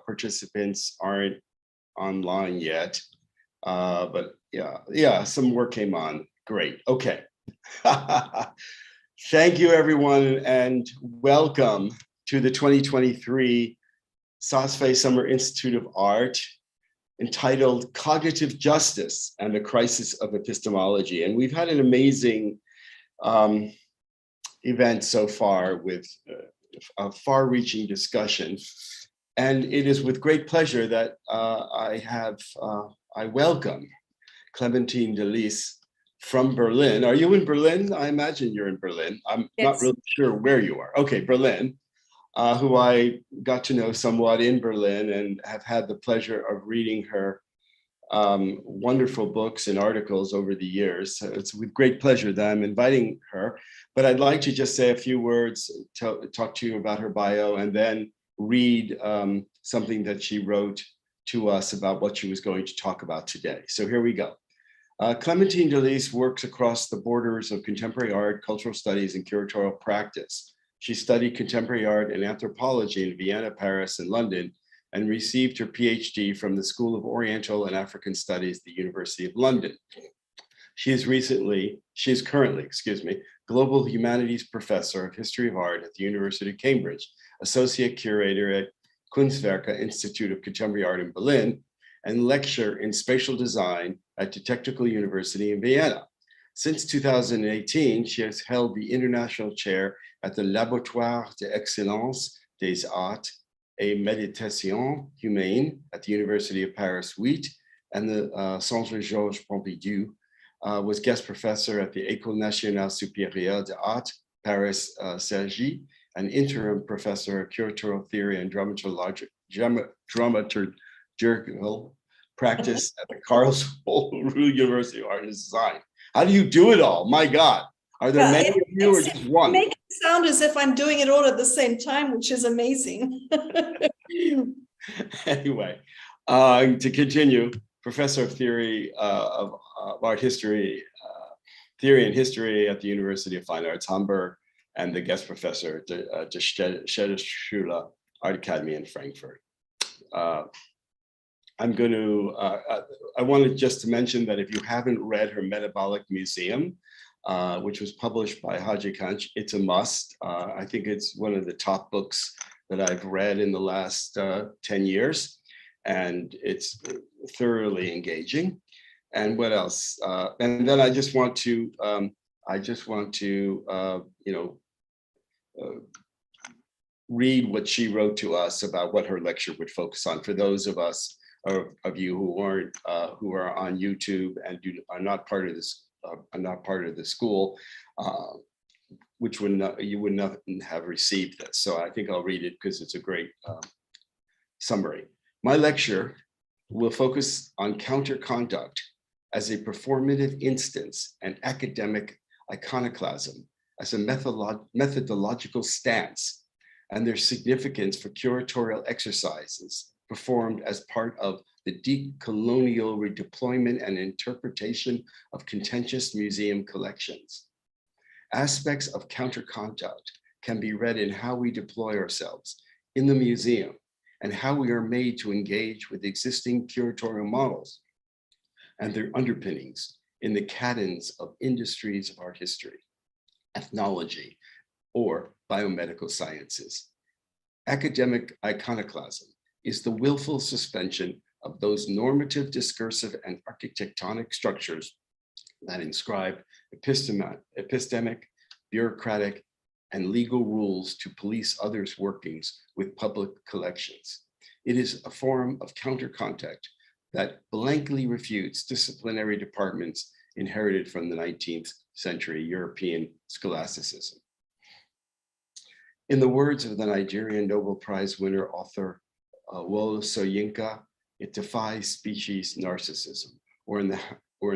participants aren't online yet, but yeah, some work came on. Great, okay. Thank you, everyone, and welcome to the 2023 Saas-Fee Summer Institute of Art, entitled Cognitive Justice and the Crisis of Epistemology. And we've had an amazing event so far with a far-reaching discussion. And it is with great pleasure that I welcome Clémentine Deliss from Berlin. Are you in Berlin? I imagine you're in Berlin. I'm not really sure where you are. Okay, Berlin, who I got to know somewhat in Berlin and have had the pleasure of reading her wonderful books and articles over the years. So it's with great pleasure that I'm inviting her, but I'd like to just say a few words, talk to you about her bio, and then read something that she wrote to us about what she was going to talk about today. So here we go. Clémentine Deliss works across the borders of contemporary art, cultural studies, and curatorial practice. She studied contemporary art and anthropology in Vienna, Paris, and London, and received her PhD from the School of Oriental and African Studies at the University of London. She is currently, Global Humanities Professor of History of Art at the University of Cambridge, Associate Curator at Kunstwerke Institute of Contemporary Art in Berlin, and lecturer in spatial design at the Technical University in Vienna. Since 2018, she has held the international chair at the Laboratoire d'Excellence des Arts et Méditation Humaine at the University of Paris 8 and the Centre Georges Pompidou, was guest professor at the École Nationale Supérieure des Arts, Paris Cergy, and interim professor of curatorial theory and dramaturgical practice at the Karlsruhe University of Art and Design. How do you do it all? My God. Are there many of you or just one? Make it sound as if I'm doing it all at the same time, which is amazing. Anyway, to continue, professor of theory of art history, theory and history at the University of Fine Arts, Hamburg, and the guest professor at the Städtische Art Academy in Frankfurt. I wanted just to mention that if you haven't read her Metabolic Museum, which was published by Haji Kanch, it's a must. I think it's one of the top books that I've read in the last 10 years, and it's thoroughly engaging. And what else? And then I just want to, read what she wrote to us about what her lecture would focus on. For those of us, of you who are on YouTube and are not part of this, are not part of the school, you would not have received this. So I think I'll read it because it's a great summary. My lecture will focus on counterconduct as a performative instance and academic iconoclasm as a methodological stance, and their significance for curatorial exercises performed as part of the decolonial redeployment and interpretation of contentious museum collections. Aspects of counterconduct can be read in how we deploy ourselves in the museum and how we are made to engage with existing curatorial models and their underpinnings in the cadence of industries of art history, ethnology, or biomedical sciences. Academic iconoclasm is the willful suspension of those normative, discursive, and architectonic structures that inscribe epistemic, bureaucratic, and legal rules to police others' workings with public collections. It is a form of counterconduct that blankly refutes disciplinary departments inherited from the 19th century European scholasticism. In the words of the Nigerian Nobel Prize winner author Wole Soyinka, it defies species narcissism, or in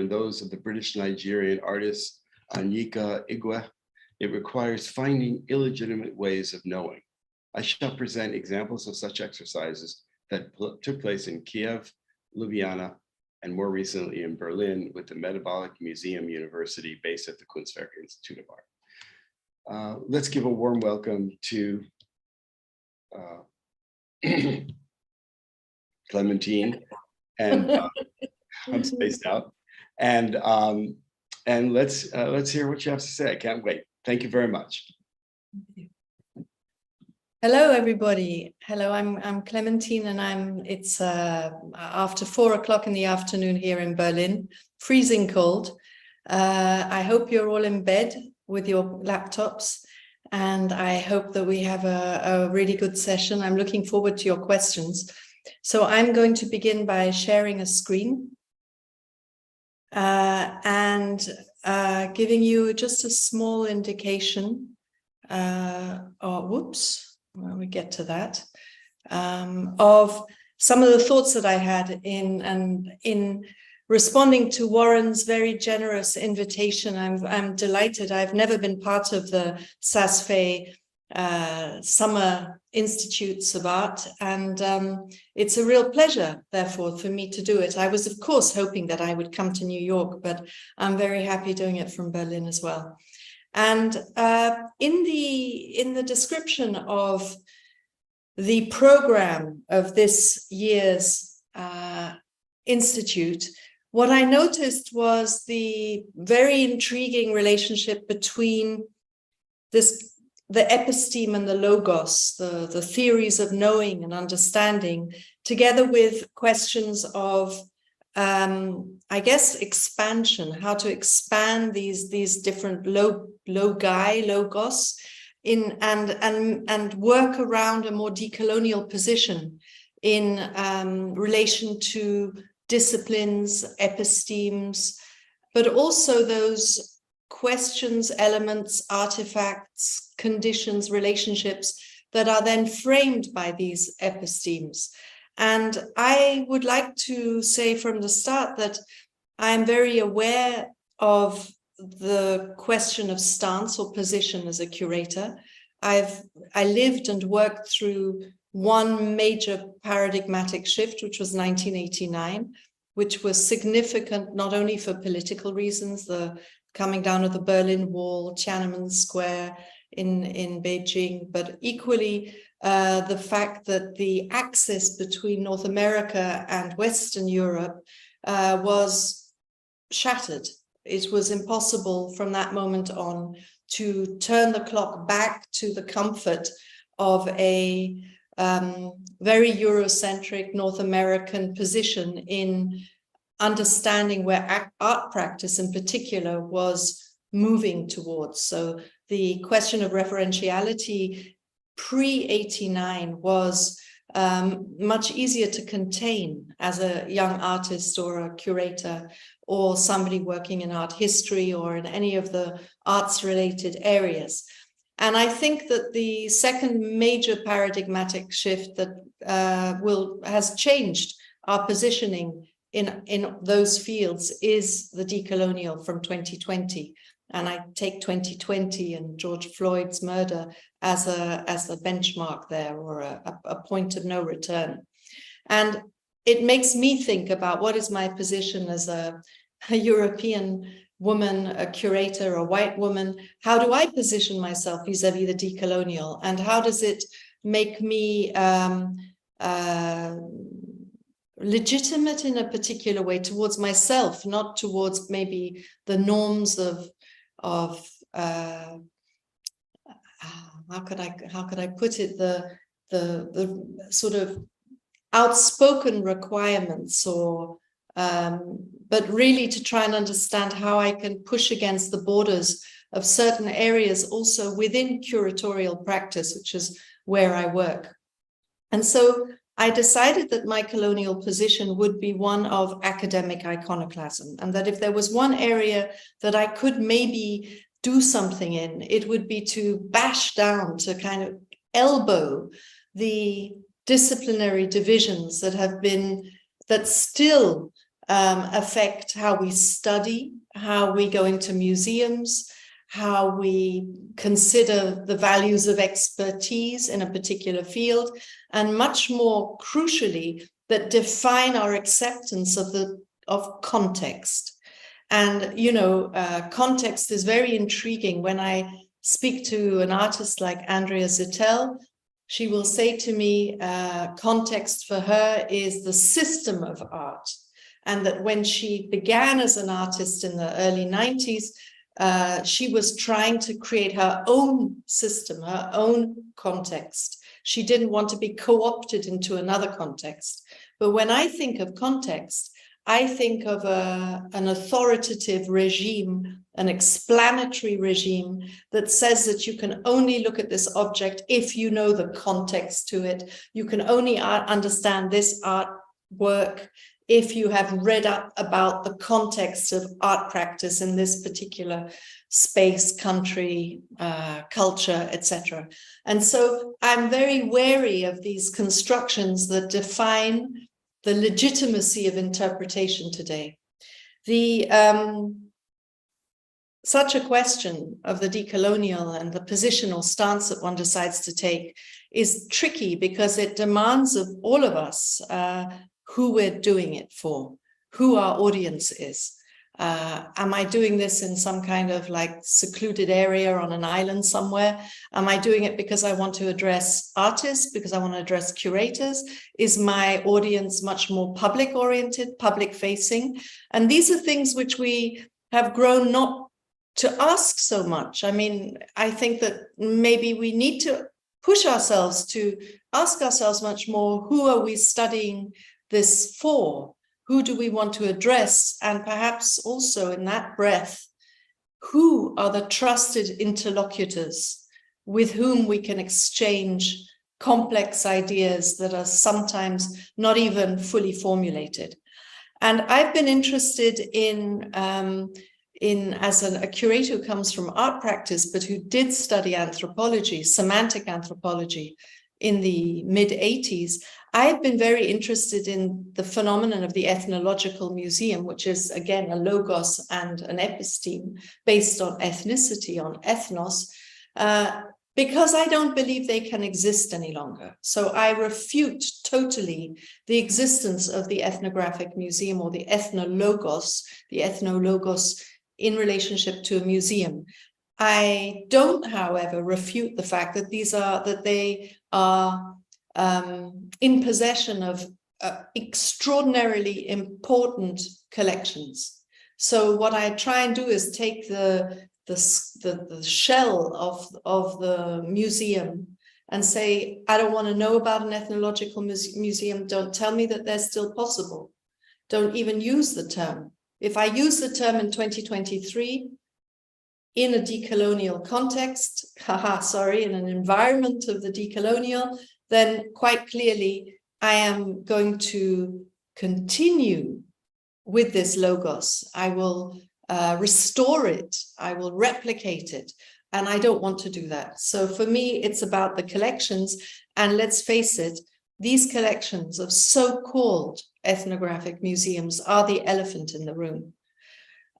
those of the British Nigerian artist Anyika Igwe, it requires finding illegitimate ways of knowing. I shall present examples of such exercises that took place in Kiev, Ljubljana, and more recently in Berlin with the Metabolic Museum University based at the Kunstwerke Institute of Art. Let's give a warm welcome to Clementine, and I'm spaced out. And let's hear what you have to say. I can't wait. Thank you very much. Hello, everybody. Hello, I'm Clementine, and it's after 4 o'clock in the afternoon here in Berlin, freezing cold. I hope you're all in bed with your laptops, and I hope that we have a really good session. I'm looking forward to your questions. So I'm going to begin by sharing a screen and giving you just a small indication. Whoops, when we get to that, of some of the thoughts that I had in responding to Warren's very generous invitation. I'm delighted. I've never been part of the Saas-Fee Summer Institutes of Art, and it's a real pleasure, therefore, for me to do it. I was, of course, hoping that I would come to New York, but I'm very happy doing it from Berlin as well. And in the description of the program of this year's institute, what I noticed was the very intriguing relationship between the episteme and the logos, the theories of knowing and understanding, together with questions of, I guess, expansion, how to expand these different logos, and work around a more decolonial position in relation to disciplines, epistemes, but also those questions, elements, artifacts, conditions, relationships that are then framed by these epistemes. And I would like to say from the start that I'm very aware of the question of stance or position as a curator. I lived and worked through one major paradigmatic shift, which was 1989, which was significant not only for political reasons, the coming down of the Berlin Wall, Tiananmen Square in Beijing, but equally the fact that the axis between North America and Western Europe was shattered. It was impossible from that moment on to turn the clock back to the comfort of a very Eurocentric North American position in understanding where art practice in particular was moving towards. So the question of referentiality pre-89 was much easier to contain as a young artist or a curator or somebody working in art history or in any of the arts related areas. And I think that the second major paradigmatic shift that has changed our positioning in those fields is the decolonial from 2020. And I take 2020 and George Floyd's murder as the benchmark there, or a point of no return. And it makes me think about what is my position as a European woman, a curator, a white woman. How do I position myself vis-a-vis the decolonial? And how does it make me legitimate in a particular way towards myself, not towards maybe the norms of how could I put it, the sort of outspoken requirements, or but really to try and understand how I can push against the borders of certain areas also within curatorial practice, which is where I work. And so I decided that my colonial position would be one of academic iconoclasm, and that if there was one area that I could maybe do something in, it would be to bash down, to kind of elbow the disciplinary divisions that still affect how we study, how we go into museums, how we consider the values of expertise in a particular field, and much more crucially, that define our acceptance of context. And, context is very intriguing. When I speak to an artist like Andrea Zittel, She will say to me, context for her is the system of art. And that when she began as an artist in the early 90s, she was trying to create her own system, her own context. She didn't want to be co-opted into another context. But when I think of context, I think of an authoritative regime, an explanatory regime that says that you can only look at this object if you know the context to it. You can only understand this artwork if you have read up about the context of art practice in this particular space, country, culture, etc. And so I'm very wary of these constructions that define the legitimacy of interpretation today. Such a question of the decolonial and the positional stance that one decides to take is tricky because it demands of all of us who we're doing it for, who our audience is. Am I doing this in some kind of like secluded area on an island somewhere? Am I doing it because I want to address artists, because I want to address curators? Is my audience much more public oriented, public facing? And these are things which we have grown not to ask so much. I mean, I think that maybe we need to push ourselves to ask ourselves much more, who are we studying this for? Who do we want to address? And perhaps also in that breath, who are the trusted interlocutors with whom we can exchange complex ideas that are sometimes not even fully formulated? And I've been interested in as a curator who comes from art practice, but who did study anthropology, semantic anthropology in the mid-80s, I've been very interested in the phenomenon of the ethnological museum, which is, again, a logos and an episteme based on ethnicity, on ethnos, because I don't believe they can exist any longer. So I refute totally the existence of the ethnographic museum or the ethnologos in relationship to a museum. I don't, however, refute the fact that they are in possession of extraordinarily important collections. So what I try and do is take the shell of the museum and say, I don't want to know about an ethnological museum. Don't tell me that they're still possible. Don't even use the term. If I use the term in 2023, in a decolonial context, in an environment of the decolonial, then quite clearly I am going to continue with this logos. I will restore it, I will replicate it, and I don't want to do that. So for me, it's about the collections, and let's face it, these collections of so-called ethnographic museums are the elephant in the room.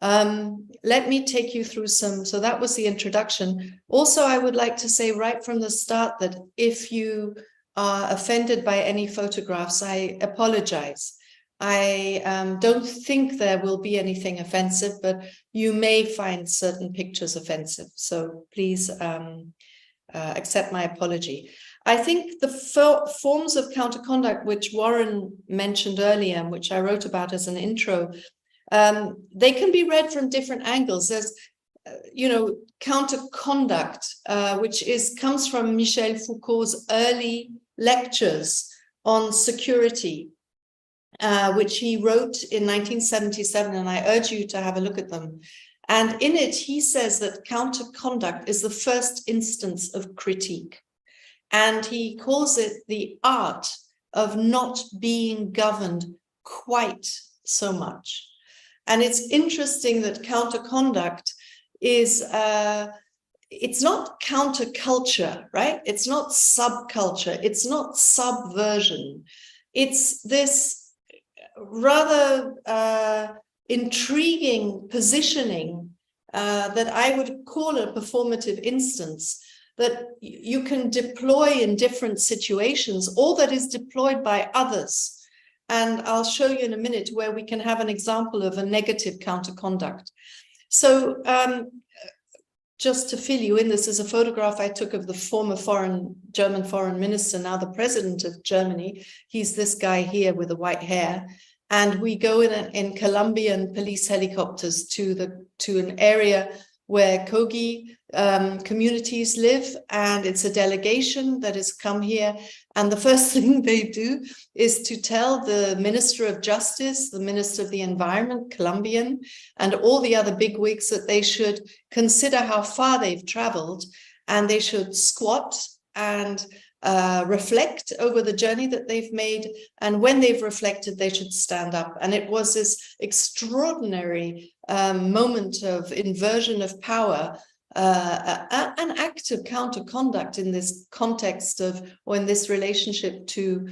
Let me take you through so that was the introduction. Also, I would like to say right from the start that if you are offended by any photographs, I apologize. I don't think there will be anything offensive, but you may find certain pictures offensive. So please accept my apology. I think the forms of counterconduct, which Warren mentioned earlier, and which I wrote about as an intro, they can be read from different angles. There's, counterconduct, which comes from Michel Foucault's early lectures on security, which he wrote in 1977, and I urge you to have a look at them. And in it, he says that counterconduct is the first instance of critique. And he calls it the art of not being governed quite so much. And it's interesting that counterconduct is, it's not counterculture, right? It's not subculture. It's not subversion. It's this rather intriguing positioning that I would call a performative instance that you can deploy in different situations, or that is deployed by others. And I'll show you in a minute where we can have an example of a negative counterconduct. So just to fill you in, this is a photograph I took of the former German foreign minister, now the president of Germany. He's this guy here with the white hair. And we go in Colombian police helicopters to an area where Kogi communities live, and it's a delegation that has come here. And the first thing they do is to tell the Minister of Justice, the Minister of the Environment, Colombian, and all the other bigwigs that they should consider how far they've traveled, and they should squat and reflect over the journey that they've made. And when they've reflected, they should stand up. And it was this extraordinary moment of inversion of power, an act of counterconduct in this context of, or in this relationship to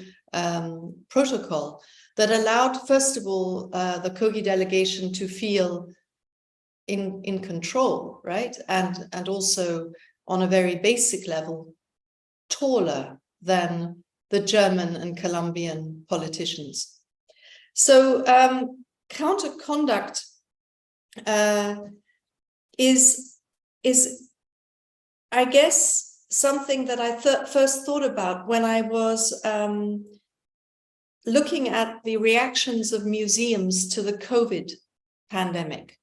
protocol, that allowed, first of all, the Kogi delegation to feel in control, right? And also on a very basic level, taller than the German and Colombian politicians. So counterconduct is, I guess, something that I first thought about when I was looking at the reactions of museums to the COVID pandemic.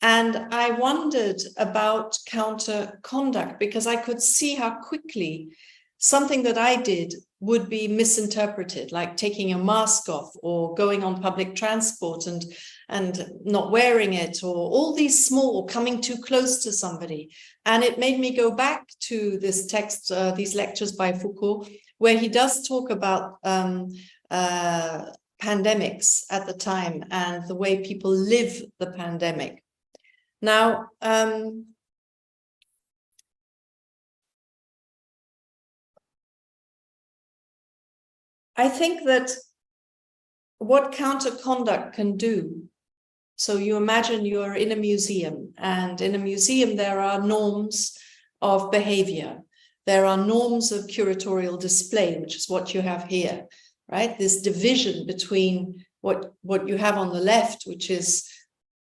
And I wondered about counterconduct because I could see how quickly something that I did would be misinterpreted, like taking a mask off or going on public transport and not wearing it, or all these small, or coming too close to somebody. And it made me go back to this text, these lectures by Foucault, where he does talk about pandemics at the time and the way people live the pandemic. Now, I think that what counterconduct can do, so you imagine you're in a museum, and in a museum there are norms of behavior. There are norms of curatorial display, which is what you have here, right? This division between what you have on the left, which is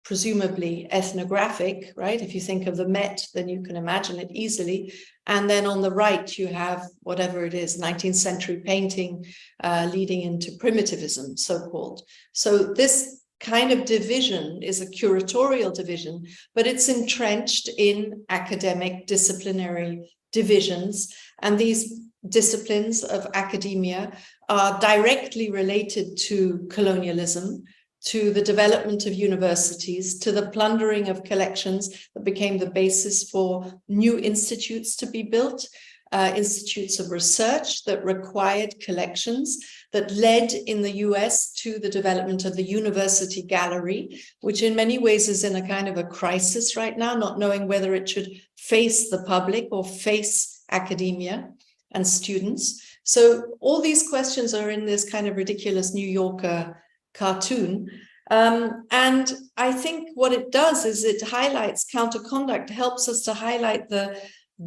presumably ethnographic, right? If you think of the Met, then you can imagine it easily. And then on the right, you have whatever it is, 19th century painting leading into primitivism, so-called. So this kind of division is a curatorial division, but it's entrenched in academic disciplinary divisions. And these disciplines of academia are directly related to colonialism, to the development of universities, to the plundering of collections that became the basis for new institutes to be built, institutes of research that required collections, that led in the US to the development of the university gallery, which in many ways is in a kind of a crisis right now, not knowing whether it should face the public or face academia and students. So all these questions are in this kind of ridiculous New Yorker cartoon. And I think what it does is it highlights counterconduct, helps us to highlight the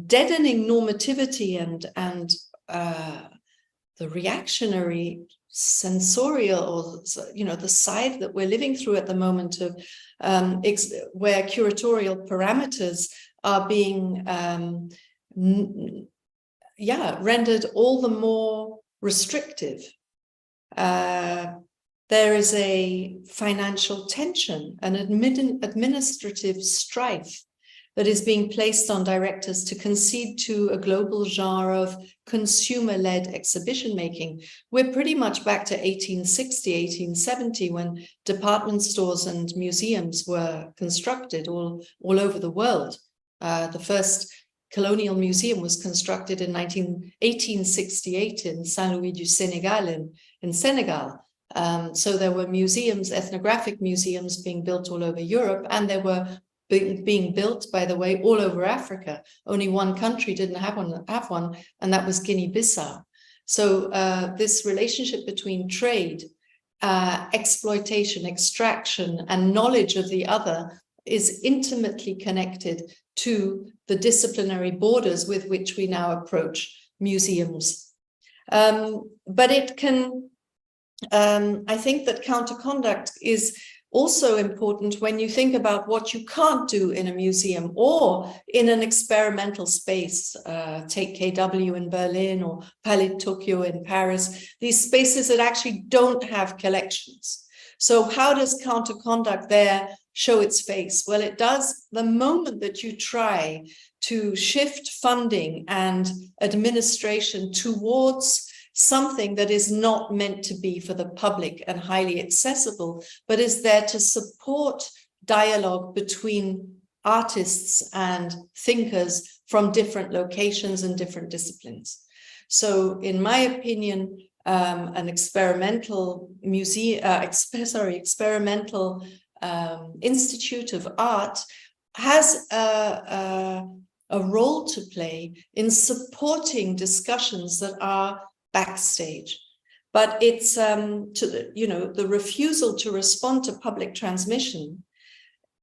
deadening normativity and the reactionary sensorial, or, you know, the side that we're living through at the moment of where curatorial parameters are being rendered all the more restrictive. There is a financial tension, an administrative strife that is being placed on directors to concede to a global genre of consumer-led exhibition making. We're pretty much back to 1860, 1870, when department stores and museums were constructed all over the world. The first colonial museum was constructed in 1868 in Saint-Louis du Sénégal in Senegal. So there were museums, ethnographic museums being built all over Europe, and they were being built, by the way, all over Africa. Only one country didn't have one, and that was Guinea-Bissau. So this relationship between trade, exploitation, extraction, and knowledge of the other is intimately connected to the disciplinary borders with which we now approach museums. But it can, I think that counterconduct is also important when you think about what you can't do in a museum or in an experimental space. Take KW in Berlin or Palais Tokyo in Paris, these spaces that actually don't have collections. So how does Counterconduct there show its face? Well, it does the moment that you try to shift funding and administration towards something that is not meant to be for the public and highly accessible, but is there to support dialogue between artists and thinkers from different locations and different disciplines. So in my opinion, an experimental experimental institute of art has a role to play in supporting discussions that are backstage, but it's the refusal to respond to public transmission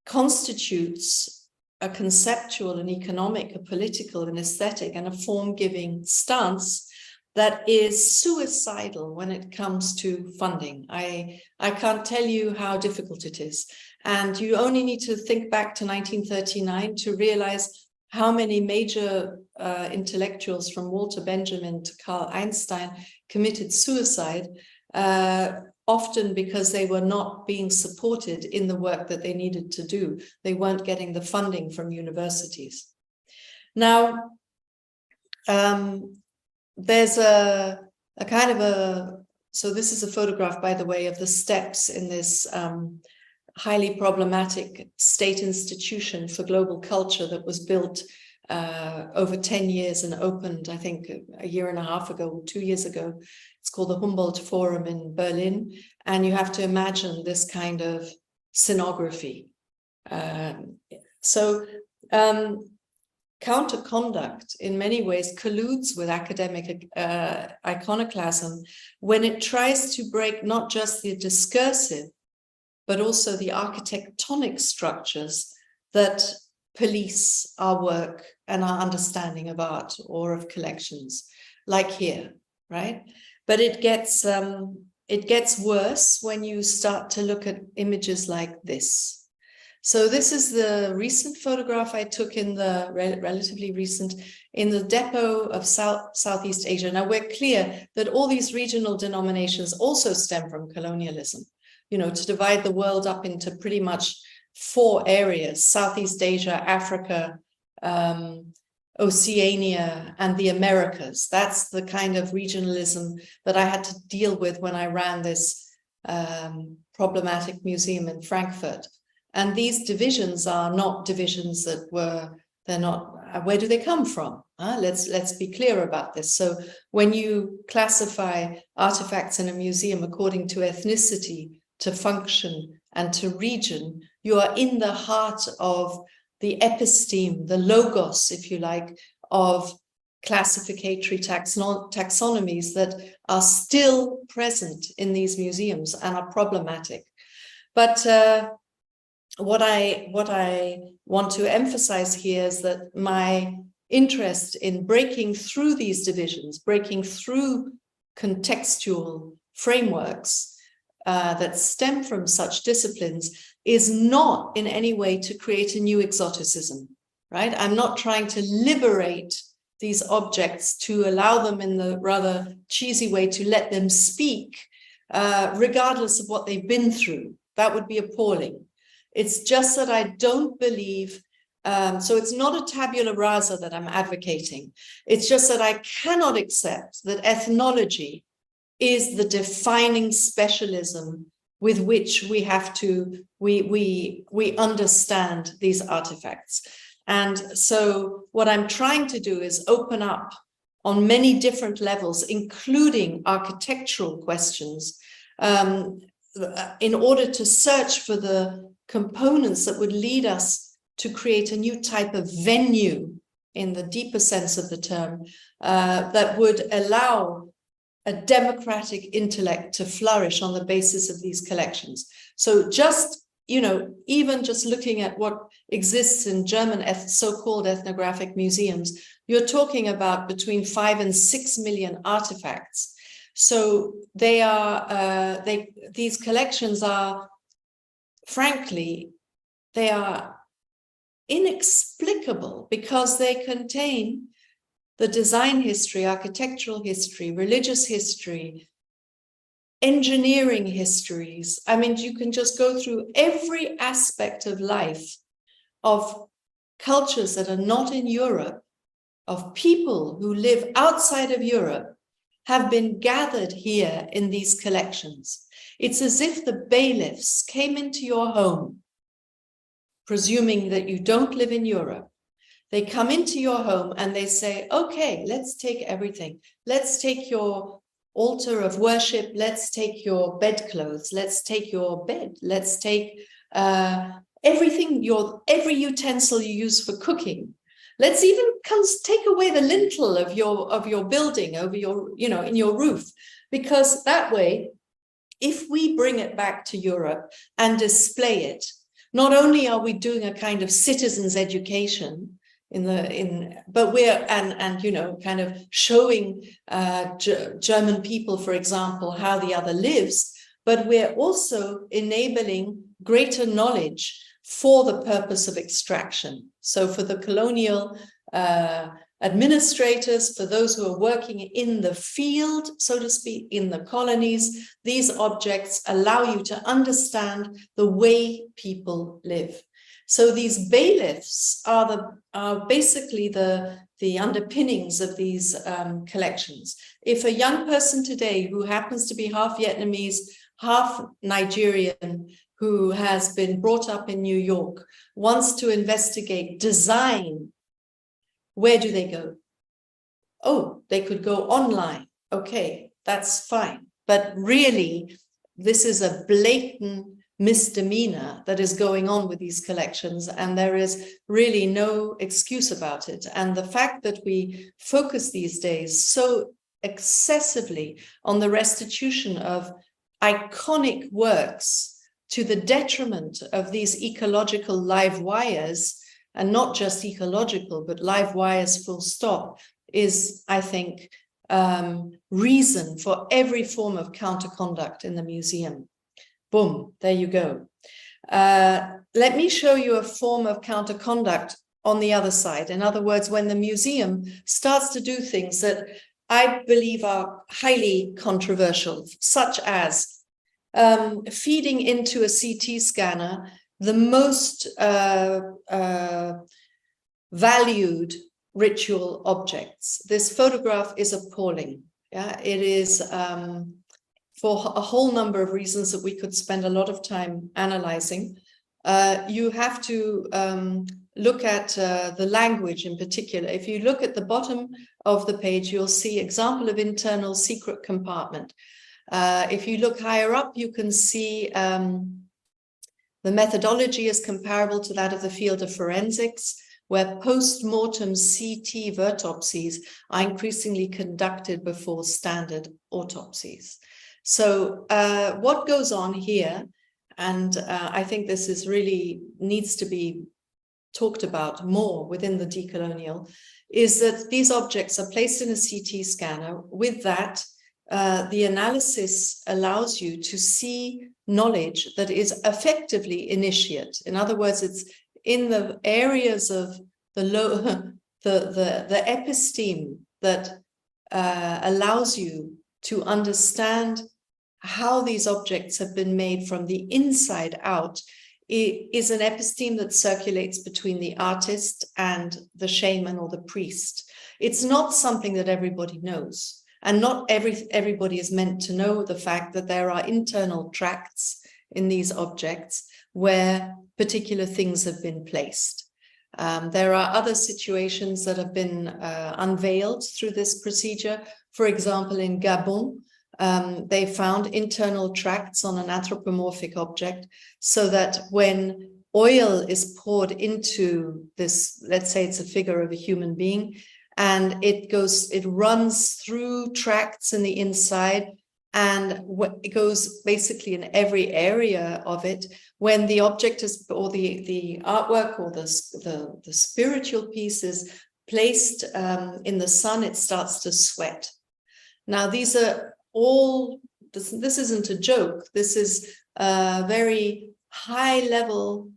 constitutes a conceptual, an economic, a political, an aesthetic, and a form-giving stance that is suicidal when it comes to funding. I can't tell you how difficult it is, and you only need to think back to 1939 to realize how many major intellectuals from Walter Benjamin to Carl Einstein committed suicide, often because they were not being supported in the work that they needed to do. They weren't getting the funding from universities. Now, there's a kind of so this is a photograph, by the way, of the steps in this highly problematic state institution for global culture that was built over 10 years and opened, I think, a year and a half ago, 2 years ago. It's called the Humboldt Forum in Berlin. And you have to imagine this kind of scenography. Counterconduct, in many ways, colludes with academic iconoclasm when it tries to break not just the discursive, but also the architectonic structures that police our work and our understanding of art or of collections, like here, right? But it gets worse when you start to look at images like this. So this is the recent photograph I took in the relatively recent in the depot of Southeast Asia. Now we're clear that all these regional denominations also stem from colonialism. To divide the world up into pretty much 4 areas: Southeast Asia, Africa, Oceania, and the Americas. That's the kind of regionalism that I had to deal with when I ran this problematic museum in Frankfurt. And these divisions are not divisions they're not, where do they come from? Let's be clear about this. So when you classify artifacts in a museum according to ethnicity, to function, and to region, you are in the heart of the episteme, the logos, if you like, of classificatory taxonomies that are still present in these museums and are problematic. But what I want to emphasize here is that my interest in breaking through these divisions, breaking through contextual frameworks that stem from such disciplines, is not in any way to create a new exoticism, right? I'm not trying to liberate these objects to allow them, in the rather cheesy way, to let them speak, regardless of what they've been through. That would be appalling. It's just that I don't believe, so it's not a tabula rasa that I'm advocating. It's just that I cannot accept that ethnology is the defining specialism with which we have to, we understand these artifacts. And so what I'm trying to do is open up on many different levels, including architectural questions, in order to search for the components that would lead us to create a new type of venue, in the deeper sense of the term, that would allow a democratic intellect to flourish on the basis of these collections. So just, even just looking at what exists in German so-called ethnographic museums, you're talking about between 5 and 6 million artifacts. So these collections are frankly, they are inexplicable because they contain the design history, architectural history, religious history, engineering histories. I mean, you can just go through every aspect of life of cultures that are not in Europe, of people who live outside of Europe, have been gathered here in these collections. It's as if the bailiffs came into your home, presuming that you don't live in Europe. They come into your home and they say, okay, let's take everything. Let's take your altar of worship. Let's take your bedclothes. Let's take your bed. Let's take everything, every utensil you use for cooking. Let's even take away the lintel of your building over your, in your roof, because that way, if we bring it back to Europe and display it, not only are we doing a kind of citizens' education but we're kind of showing German people, for example, how the other lives, but we're also enabling greater knowledge for the purpose of extraction. So for the colonial administrators, for those who are working in the field, so to speak, in the colonies, these objects allow you to understand the way people live. So these bailiffs are basically the underpinnings of these collections. If a young person today who happens to be half Vietnamese, half Nigerian, who has been brought up in New York, wants to investigate design, where do they go? Oh, they could go online. Okay, that's fine. But really, this is a blatant misdemeanor that is going on with these collections, and there is really no excuse about it. And the fact that we focus these days so excessively on the restitution of iconic works to the detriment of these ecological live wires, and not just ecological, but live wires full stop, is, I think, reason for every form of counterconduct in the museum. Boom, there you go. Let me show you a form of counterconduct on the other side. In other words, when the museum starts to do things that I believe are highly controversial, such as feeding into a CT scanner the most valued ritual objects. This photograph is appalling. Yeah, it is for a whole number of reasons that we could spend a lot of time analyzing. You have to look at the language in particular. If you look at the bottom of the page, you'll see example of internal secret compartment. If you look higher up, you can see the methodology is comparable to that of the field of forensics, where post-mortem CT vertopsies are increasingly conducted before standard autopsies. So what goes on here, and I think this is really needs to be talked about more within the decolonial, is that these objects are placed in a CT scanner. With that, the analysis allows you to see knowledge that is effectively initiate. In other words, it's in the areas of the the episteme that allows you to understand how these objects have been made from the inside out. It is an episteme that circulates between the artist and the shaman or the priest. It's not something that everybody knows. And not everybody is meant to know the fact that there are internal tracts in these objects where particular things have been placed. There are other situations that have been unveiled through this procedure. For example, in Gabon, they found internal tracts on an anthropomorphic object, so that when oil is poured into this, let's say it's a figure of a human being, and it runs through tracts in the inside, and it goes basically in every area of it. When the object is, or the artwork or the spiritual piece is placed in the sun, it starts to sweat. Now, these are all, this isn't a joke. This is very high-level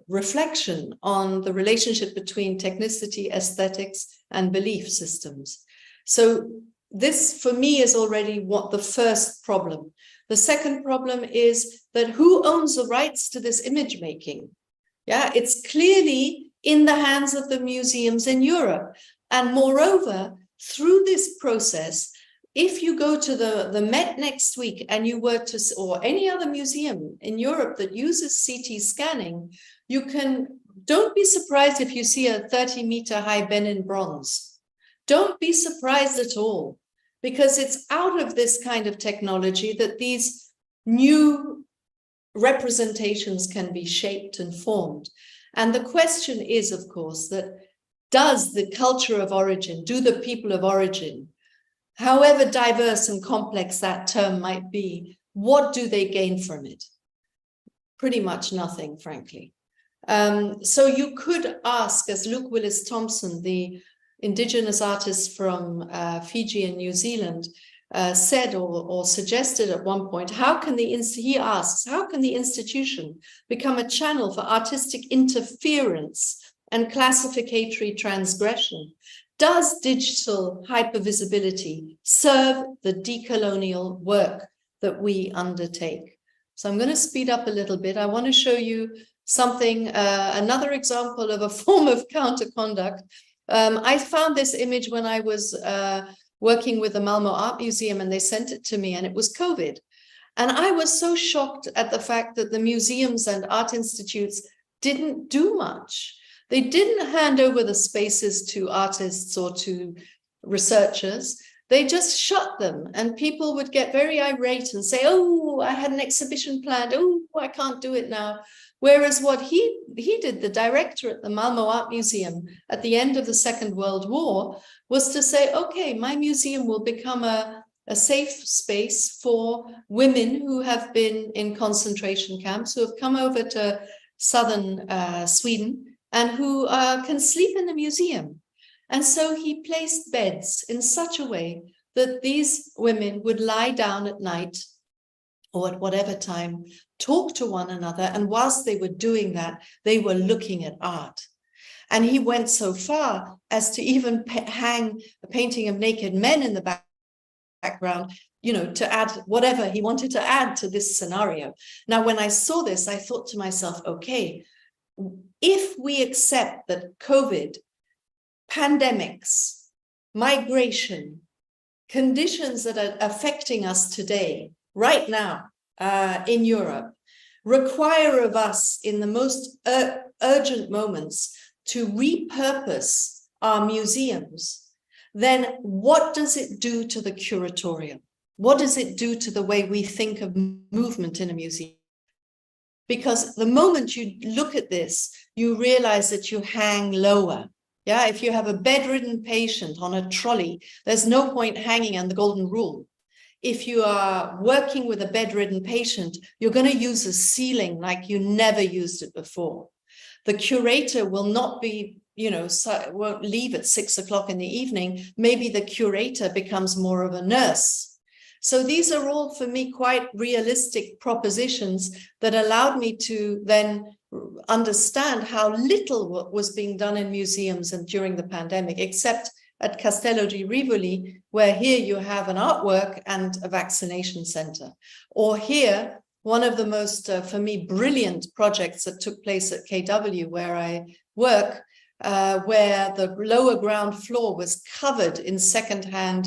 reflection on the relationship between technicity, aesthetics, and belief systems. So this, for me, is already what the first problem. The second problem is that who owns the rights to this image making? Yeah, it's clearly in the hands of the museums in Europe. And moreover, through this process, if you go to the Met next week and you were to, or any other museum in Europe that uses CT scanning, you don't be surprised if you see a 30-meter high Benin bronze. Don't be surprised at all, because it's out of this kind of technology that these new representations can be shaped and formed. And the question is, of course, that does the culture of origin, do the people of origin, however diverse and complex that term might be, what do they gain from it? Pretty much nothing, frankly. So you could ask, as Luke Willis-Thompson, the indigenous artist from Fiji and New Zealand, said or suggested at one point, he asks, how can the institution become a channel for artistic interference and classificatory transgression? Does digital hypervisibility serve the decolonial work that we undertake? So I'm going to speed up a little bit. I want to show you something, another example of a form of counterconduct. I found this image when I was working with the Malmo Art Museum, and they sent it to me, and it was COVID. And I was so shocked at the fact that the museums and art institutes didn't do much. They didn't hand over the spaces to artists or to researchers. They just shut them, and people would get very irate and say, oh, I had an exhibition planned. Oh, I can't do it now. Whereas what he did, the director at the Malmo Art Museum at the end of the Second World War, was to say, okay, my museum will become a safe space for women who have been in concentration camps, who have come over to southern Sweden, and who can sleep in the museum. And so he placed beds in such a way that these women would lie down at night or at whatever time, talk to one another, and whilst they were doing that, they were looking at art. And he went so far as to even hang a painting of naked men in the background, you know, to add whatever he wanted to add to this scenario. Now, when I saw this, I thought to myself, okay, if we accept that COVID, pandemics, migration, conditions that are affecting us today, right now, in Europe, require of us in the most urgent moments to repurpose our museums, then what does it do to the curatorial? What does it do to the way we think of movement in a museum? Because the moment you look at this, you realize that you hang lower. Yeah, if you have a bedridden patient on a trolley, there's no point hanging on the golden rule. If you are working with a bedridden patient, you're going to use a ceiling like you never used it before. The curator will not be, won't leave at 6 o'clock in the evening. Maybe the curator becomes more of a nurse. So these are all, for me, quite realistic propositions that allowed me to then understand how little was being done in museums and during the pandemic, except at Castello di Rivoli, where here you have an artwork and a vaccination center. Or here, one of the most, for me, brilliant projects that took place at KW, where I work, where the lower ground floor was covered in secondhand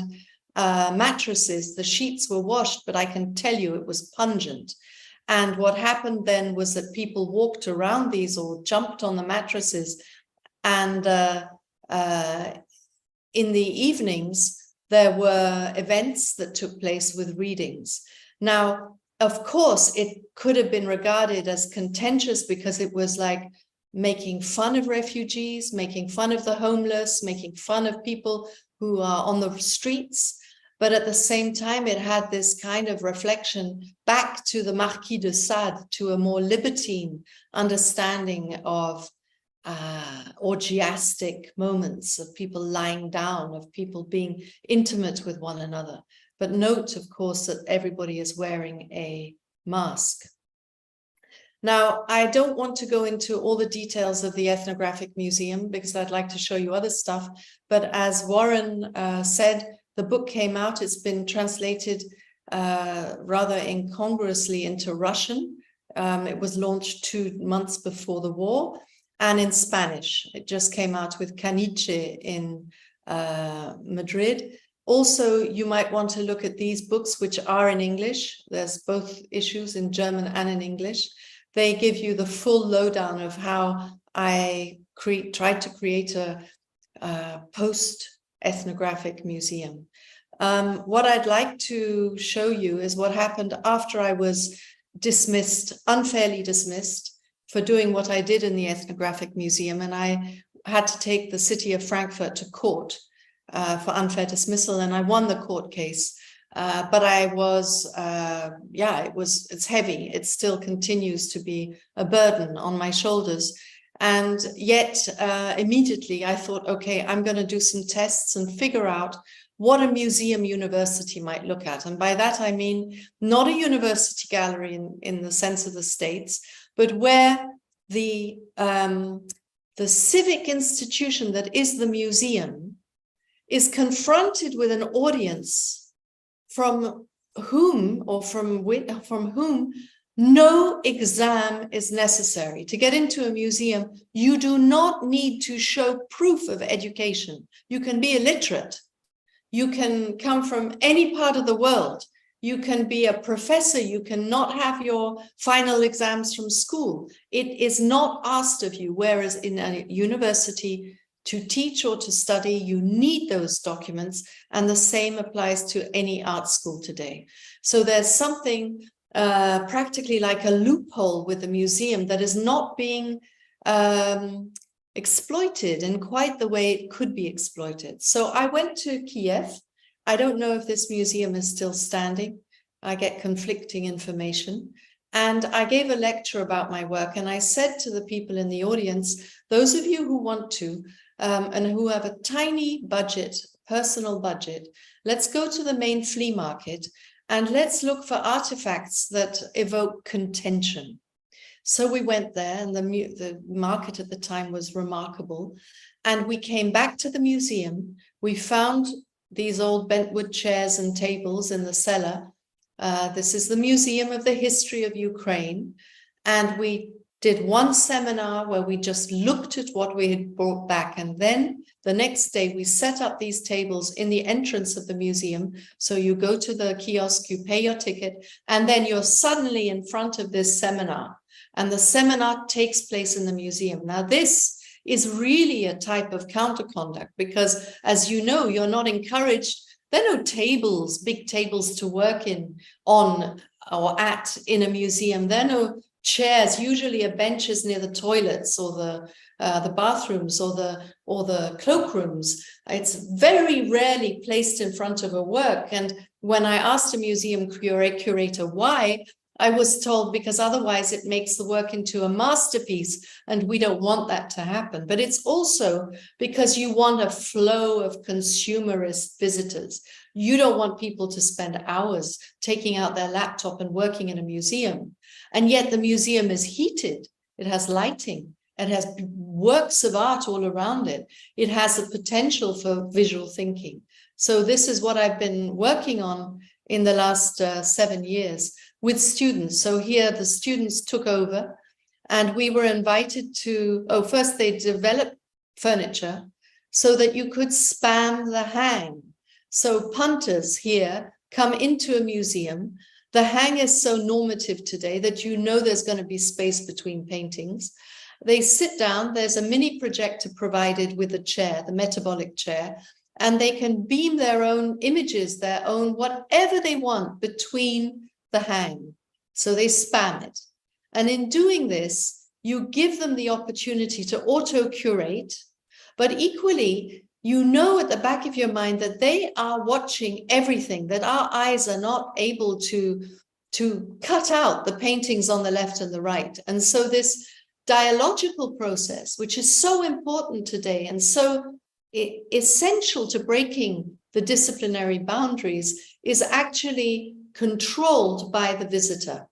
mattresses. The sheets were washed, but I can tell you it was pungent. And what happened then was that people walked around these or jumped on the mattresses, and in the evenings, there were events that took place with readings. Now, of course, it could have been regarded as contentious because it was like making fun of refugees, making fun of the homeless, making fun of people who are on the streets. But at the same time, it had this kind of reflection back to the Marquis de Sade, to a more libertine understanding of orgiastic moments of people lying down, of people being intimate with one another. But note, of course, that everybody is wearing a mask. Now, I don't want to go into all the details of the Ethnographic Museum because I'd like to show you other stuff. But as Warren said, the book came out. It's been translated rather incongruously into Russian. It was launched 2 months before the war, and in Spanish. It just came out with Caniche in Madrid. Also, you might want to look at these books, which are in English. There's both issues in German and in English. They give you the full lowdown of how I tried to create a post-ethnographic museum. What I'd like to show you is what happened after I was dismissed, unfairly dismissed, for doing what I did in the Ethnographic Museum. And I had to take the city of Frankfurt to court for unfair dismissal, and I won the court case. But I was, it's heavy. It still continues to be a burden on my shoulders. And yet immediately I thought, okay, I'm going to do some tests and figure out what a museum university might look at. And by that, I mean, not a university gallery in the sense of the States, but where the civic institution that is the museum is confronted with an audience from whom no exam is necessary. To get into a museum, you do not need to show proof of education. You can be illiterate. You can come from any part of the world. You can be a professor. You cannot have your final exams from school. It is not asked of you, whereas in a university, to teach or to study, you need those documents, and the same applies to any art school today. So there's something practically like a loophole with the museum that is not being exploited in quite the way it could be exploited. So I went to Kiev. I don't know if this museum is still standing. I get conflicting information. And I gave a lecture about my work, and I said to the people in the audience, those of you who want to, and who have a tiny budget, personal budget, let's go to the main flea market and let's look for artifacts that evoke contention. So we went there, and the market at the time was remarkable. And we came back to the museum. We found these old bentwood chairs and tables in the cellar. This is the Museum of the History of Ukraine. And we did one seminar where we just looked at what we had brought back. And then the next day we set up these tables in the entrance of the museum. So you go to the kiosk, you pay your ticket, and then you're suddenly in front of this seminar. And the seminar takes place in the museum. Now, this is really a type of counterconduct because, as you know, you're not encouraged. There are no tables, big tables to work on or at in a museum. There are no chairs. Usually a bench is near the toilets or the bathrooms or the cloakrooms. It's very rarely placed in front of a work. And when I asked a museum curator why, I was told because otherwise it makes the work into a masterpiece, and we don't want that to happen. But it's also because you want a flow of consumerist visitors. You don't want people to spend hours taking out their laptop and working in a museum. And yet the museum is heated. It has lighting. It has works of art all around it. It has the potential for visual thinking. So this is what I've been working on in the last 7 years with students. So here the students took over, and we were invited to, first they developed furniture so that you could span the hang. So punters here come into a museum. The hang is so normative today that you know there's going to be space between paintings. They sit down, there's a mini projector provided with a chair, the Metabolic chair, and they can beam their own images, their own whatever they want between the hang. So they span it. And in doing this, you give them the opportunity to auto-curate, but equally, you know at the back of your mind that they are watching everything, that our eyes are not able to cut out the paintings on the left and the right. And so this dialogical process, which is so important today and so essential to breaking the disciplinary boundaries, is actually controlled by the visitor.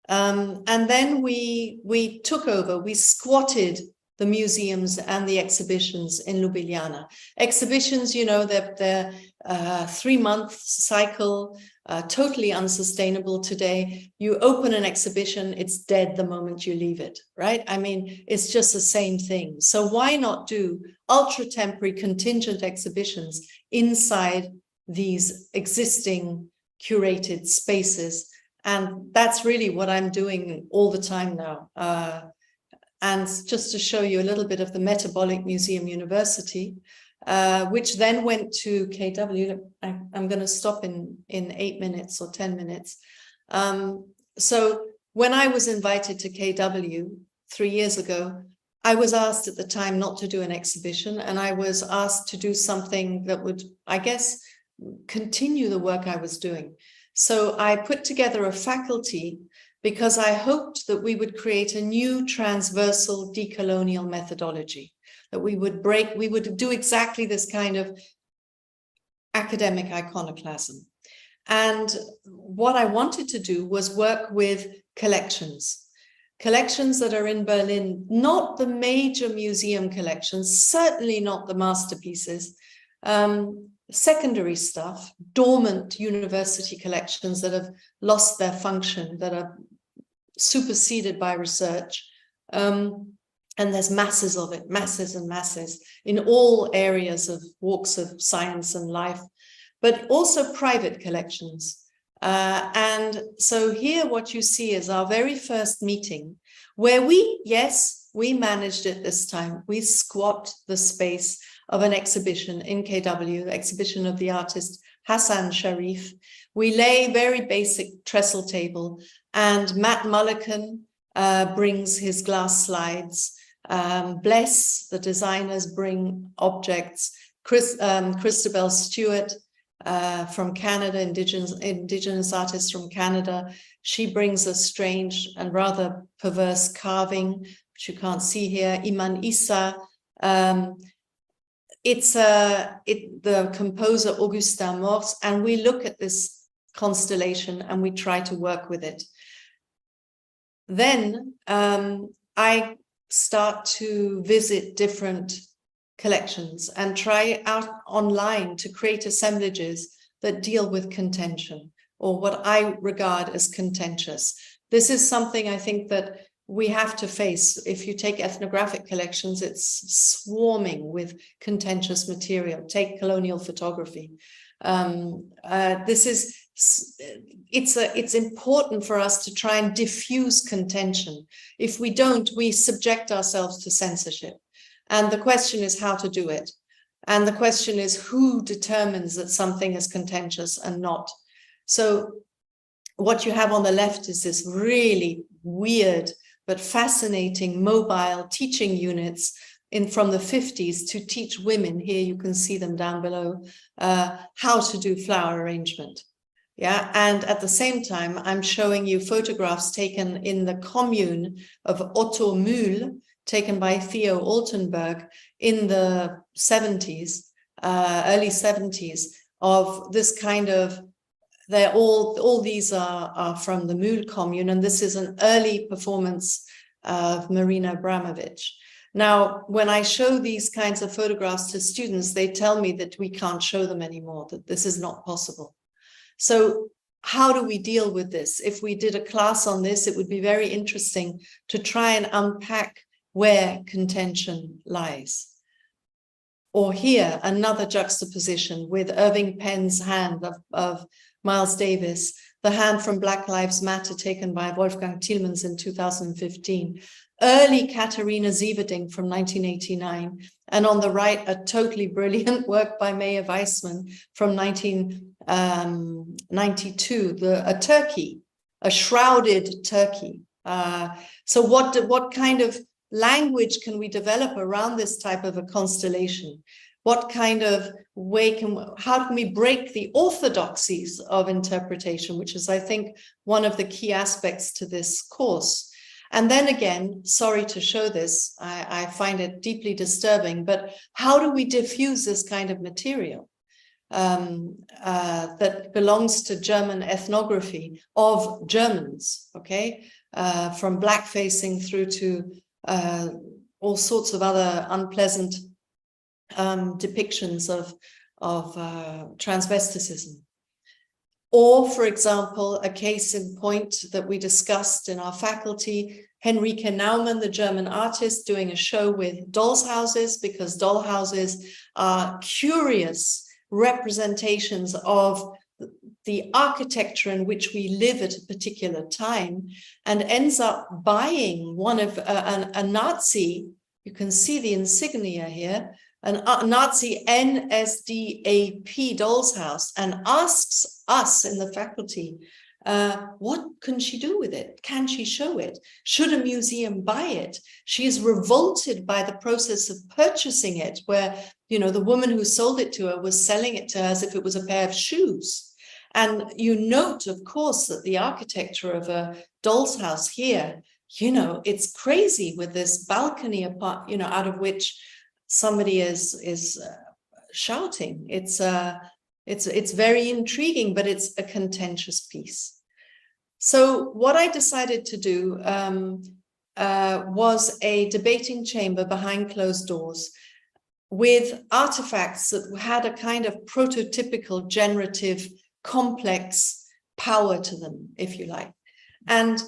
And then we took over, we squatted the museums and the exhibitions in Ljubljana. Exhibitions, you know, they're 3-month cycle, totally unsustainable today. You open an exhibition, it's dead the moment you leave it, right? I mean, it's just the same thing. So why not do ultra-temporary contingent exhibitions inside these existing curated spaces? And that's really what I'm doing all the time now. And just to show you a little bit of the Metabolic Museum University, which then went to KW. I'm going to stop in 8 minutes or 10 minutes. So when I was invited to KW 3 years ago, I was asked at the time not to do an exhibition, and I was asked to do something that would, I guess, continue the work I was doing. So I put together a faculty because I hoped that we would create a new transversal decolonial methodology, that we would do exactly this kind of academic iconoclasm. And what I wanted to do was work with collections that are in Berlin, not the major museum collections, certainly not the masterpieces, secondary stuff, dormant university collections that have lost their function, that are superseded by research. And there's masses of it, masses and masses in all areas of walks of science and life, but also private collections. And so here what you see is our very first meeting where we managed it this time. We squat the space of an exhibition in KW, the exhibition of the artist Hassan Sharif. We lay very basic trestle table, and Matt Mullican brings his glass slides. Bless, the designers, bring objects. Christabel Stewart from Canada, indigenous artist from Canada, she brings a strange and rather perverse carving, which you can't see here. Iman Issa, it's the composer Augustin Morse, and we look at this constellation and we try to work with it. Then I start to visit different collections and try out online to create assemblages that deal with contention, or what I regard as contentious. This is something I think that we have to face. If you take ethnographic collections, it's swarming with contentious material. Take colonial photography. It's important for us to try and diffuse contention. If we don't, we subject ourselves to censorship. And the question is how to do it. And the question is who determines that something is contentious and not. So what you have on the left is this really weird but fascinating mobile teaching units from the 50s to teach women, here you can see them down below, how to do flower arrangement. Yeah, and at the same time, I'm showing you photographs taken in the commune of Otto Mühl, taken by Theo Altenberg in the 70s, early 70s, of this kind of, they're all these are from the Mühl commune, and this is an early performance of Marina Abramovic. Now, when I show these kinds of photographs to students, they tell me that we can't show them anymore, that this is not possible. So how do we deal with this? If we did a class on this, it would be very interesting to try and unpack where contention lies. Or here, another juxtaposition with Irving Penn's hand of Miles Davis, the hand from Black Lives Matter taken by Wolfgang Tillmans in 2015, early Katharina Sieverding from 1989, and on the right, a totally brilliant work by Meyer Weissman from 1992, a turkey, a shrouded turkey. So what kind of language can we develop around this type of a constellation? What kind of way how can we break the orthodoxies of interpretation, which is, I think, one of the key aspects to this course. And then again, sorry to show this, I find it deeply disturbing, but how do we diffuse this kind of material? that belongs to German ethnography of Germans, okay, from blackfacing through to all sorts of other unpleasant depictions of transvesticism. Or, for example, a case in point that we discussed in our faculty, Henrike Naumann, the German artist, doing a show with doll's houses, because doll houses are curious representations of the architecture in which we live at a particular time, and ends up buying one of a Nazi, you can see the insignia here, a Nazi NSDAP doll's house, and asks us in the faculty, what can she do with it? Can she show it? Should a museum buy it? She is revolted by the process of purchasing it, where, you know, the woman who sold it to her was selling it to her as if it was a pair of shoes. And you note, of course, that the architecture of a doll's house here, you know, it's crazy with this balcony apart, you know, out of which somebody is shouting. It's very intriguing, but it's a contentious piece. So what I decided to do was a debating chamber behind closed doors with artifacts that had a kind of prototypical generative complex power to them, if you like. And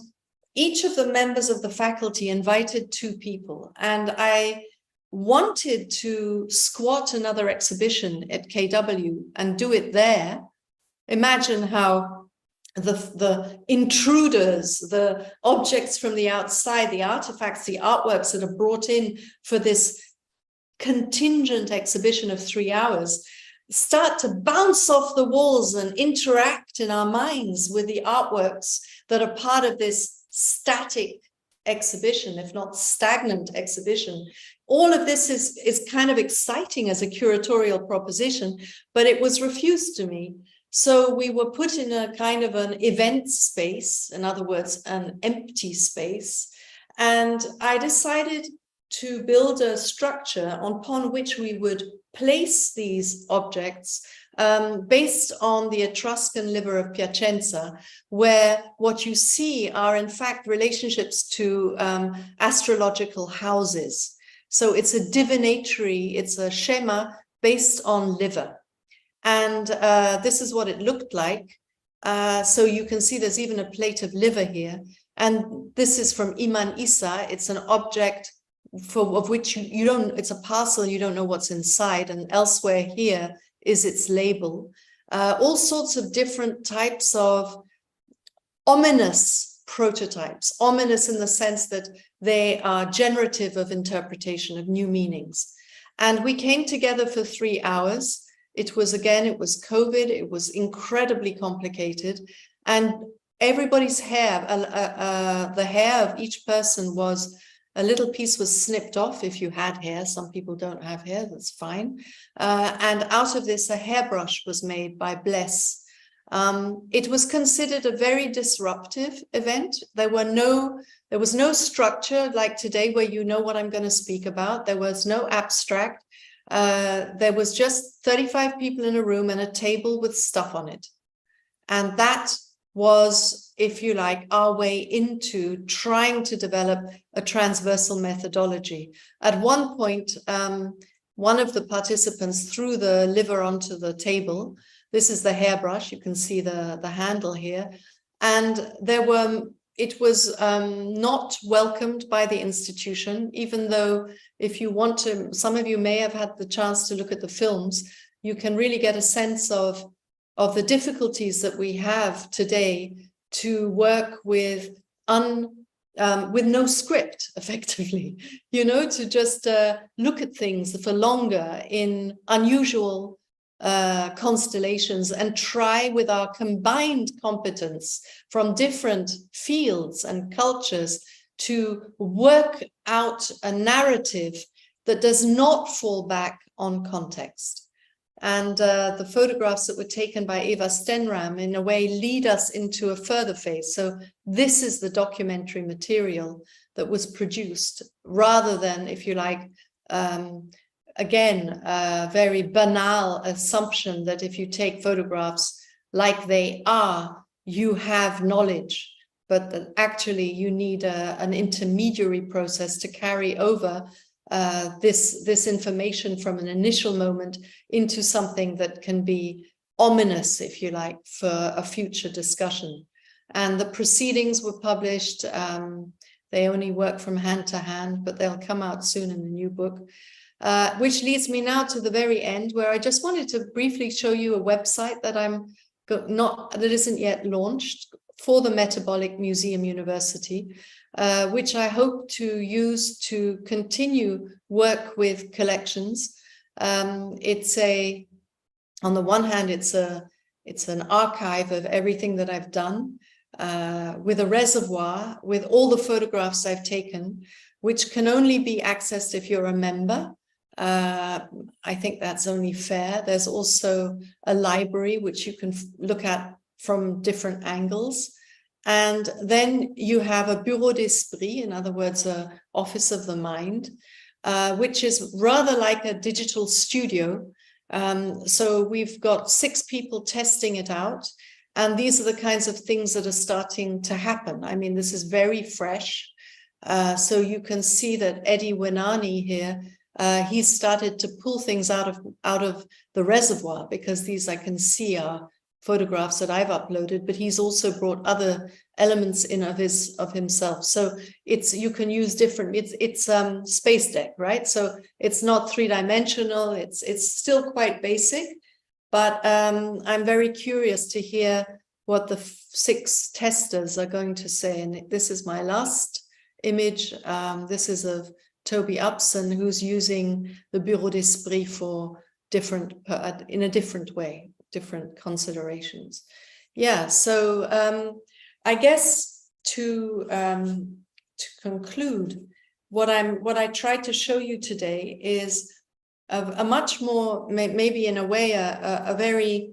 each of the members of the faculty invited 2 people, and I wanted to squat another exhibition at KW and do it there. Imagine how the intruders, the objects from the outside, the artifacts, the artworks that are brought in for this contingent exhibition of 3 hours start to bounce off the walls and interact in our minds with the artworks that are part of this static exhibition, if not stagnant exhibition. All of this is kind of exciting as a curatorial proposition, but it was refused to me. So we were put in a kind of an event space, in other words, an empty space. And I decided to build a structure upon which we would place these objects based on the Etruscan liver of Piacenza, where what you see are in fact relationships to astrological houses. So it's a divinatory, it's a schema based on liver. And this is what it looked like. So you can see there's even a plate of liver here. And this is from Iman Isa. It's an object of which you don't, it's a parcel, you don't know what's inside. And elsewhere here is its label. All sorts of different types of ominous prototypes, ominous in the sense that they are generative of interpretation of new meanings. And we came together for 3 hours. It was COVID, it was incredibly complicated. And everybody's hair, the hair of each person was, a little piece was snipped off if you had hair. Some people don't have hair, that's fine. And out of this, a hairbrush was made by Bless. It was considered a very disruptive event. There was no structure like today where you know what I'm going to speak about. There was no abstract. There was just 35 people in a room and a table with stuff on it. And that was, if you like, our way into trying to develop a transversal methodology. At one point, one of the participants threw the liver onto the table. This is the hairbrush. You can see the handle here. And it was not welcomed by the institution, even though if you want to, some of you may have had the chance to look at the films, you can really get a sense of the difficulties that we have today to work with no script, effectively, you know, to just look at things for longer in unusual constellations and try with our combined competence from different fields and cultures to work out a narrative that does not fall back on context. And the photographs that were taken by Eva Stenram in a way lead us into a further phase. So this is the documentary material that was produced rather than, if you like, again, a very banal assumption that if you take photographs like they are, you have knowledge, but that actually you need an intermediary process to carry over this information from an initial moment into something that can be ominous, if you like, for a future discussion. And the proceedings were published. They only work from hand to hand, but they'll come out soon in the new book. Which leads me now to the very end, where I just wanted to briefly show you a website that that isn't yet launched, for the Metabolic Museum University, which I hope to use to continue work with collections. On the one hand, it's an archive of everything that I've done, with a reservoir with all the photographs I've taken, which can only be accessed if you're a member. I think that's only fair. There's also a library which you can look at from different angles. And then you have a bureau d'esprit, in other words, an office of the mind, which is rather like a digital studio. So we've got 6 people testing it out. And these are the kinds of things that are starting to happen. I mean, this is very fresh. So you can see that Eddie Wenani here, he started to pull things out of the reservoir, because these I can see are photographs that I've uploaded, but he's also brought other elements in of himself. So you can use different, it's space deck, right? So it's not 3-dimensional, it's still quite basic, but I'm very curious to hear what the 6 testers are going to say. And this is my last image. This is of Toby Upson, who's using the Bureau d'Esprit for in a different way, different considerations. Yeah, so I guess to conclude, what I tried to show you today is a much more, maybe in a way, a very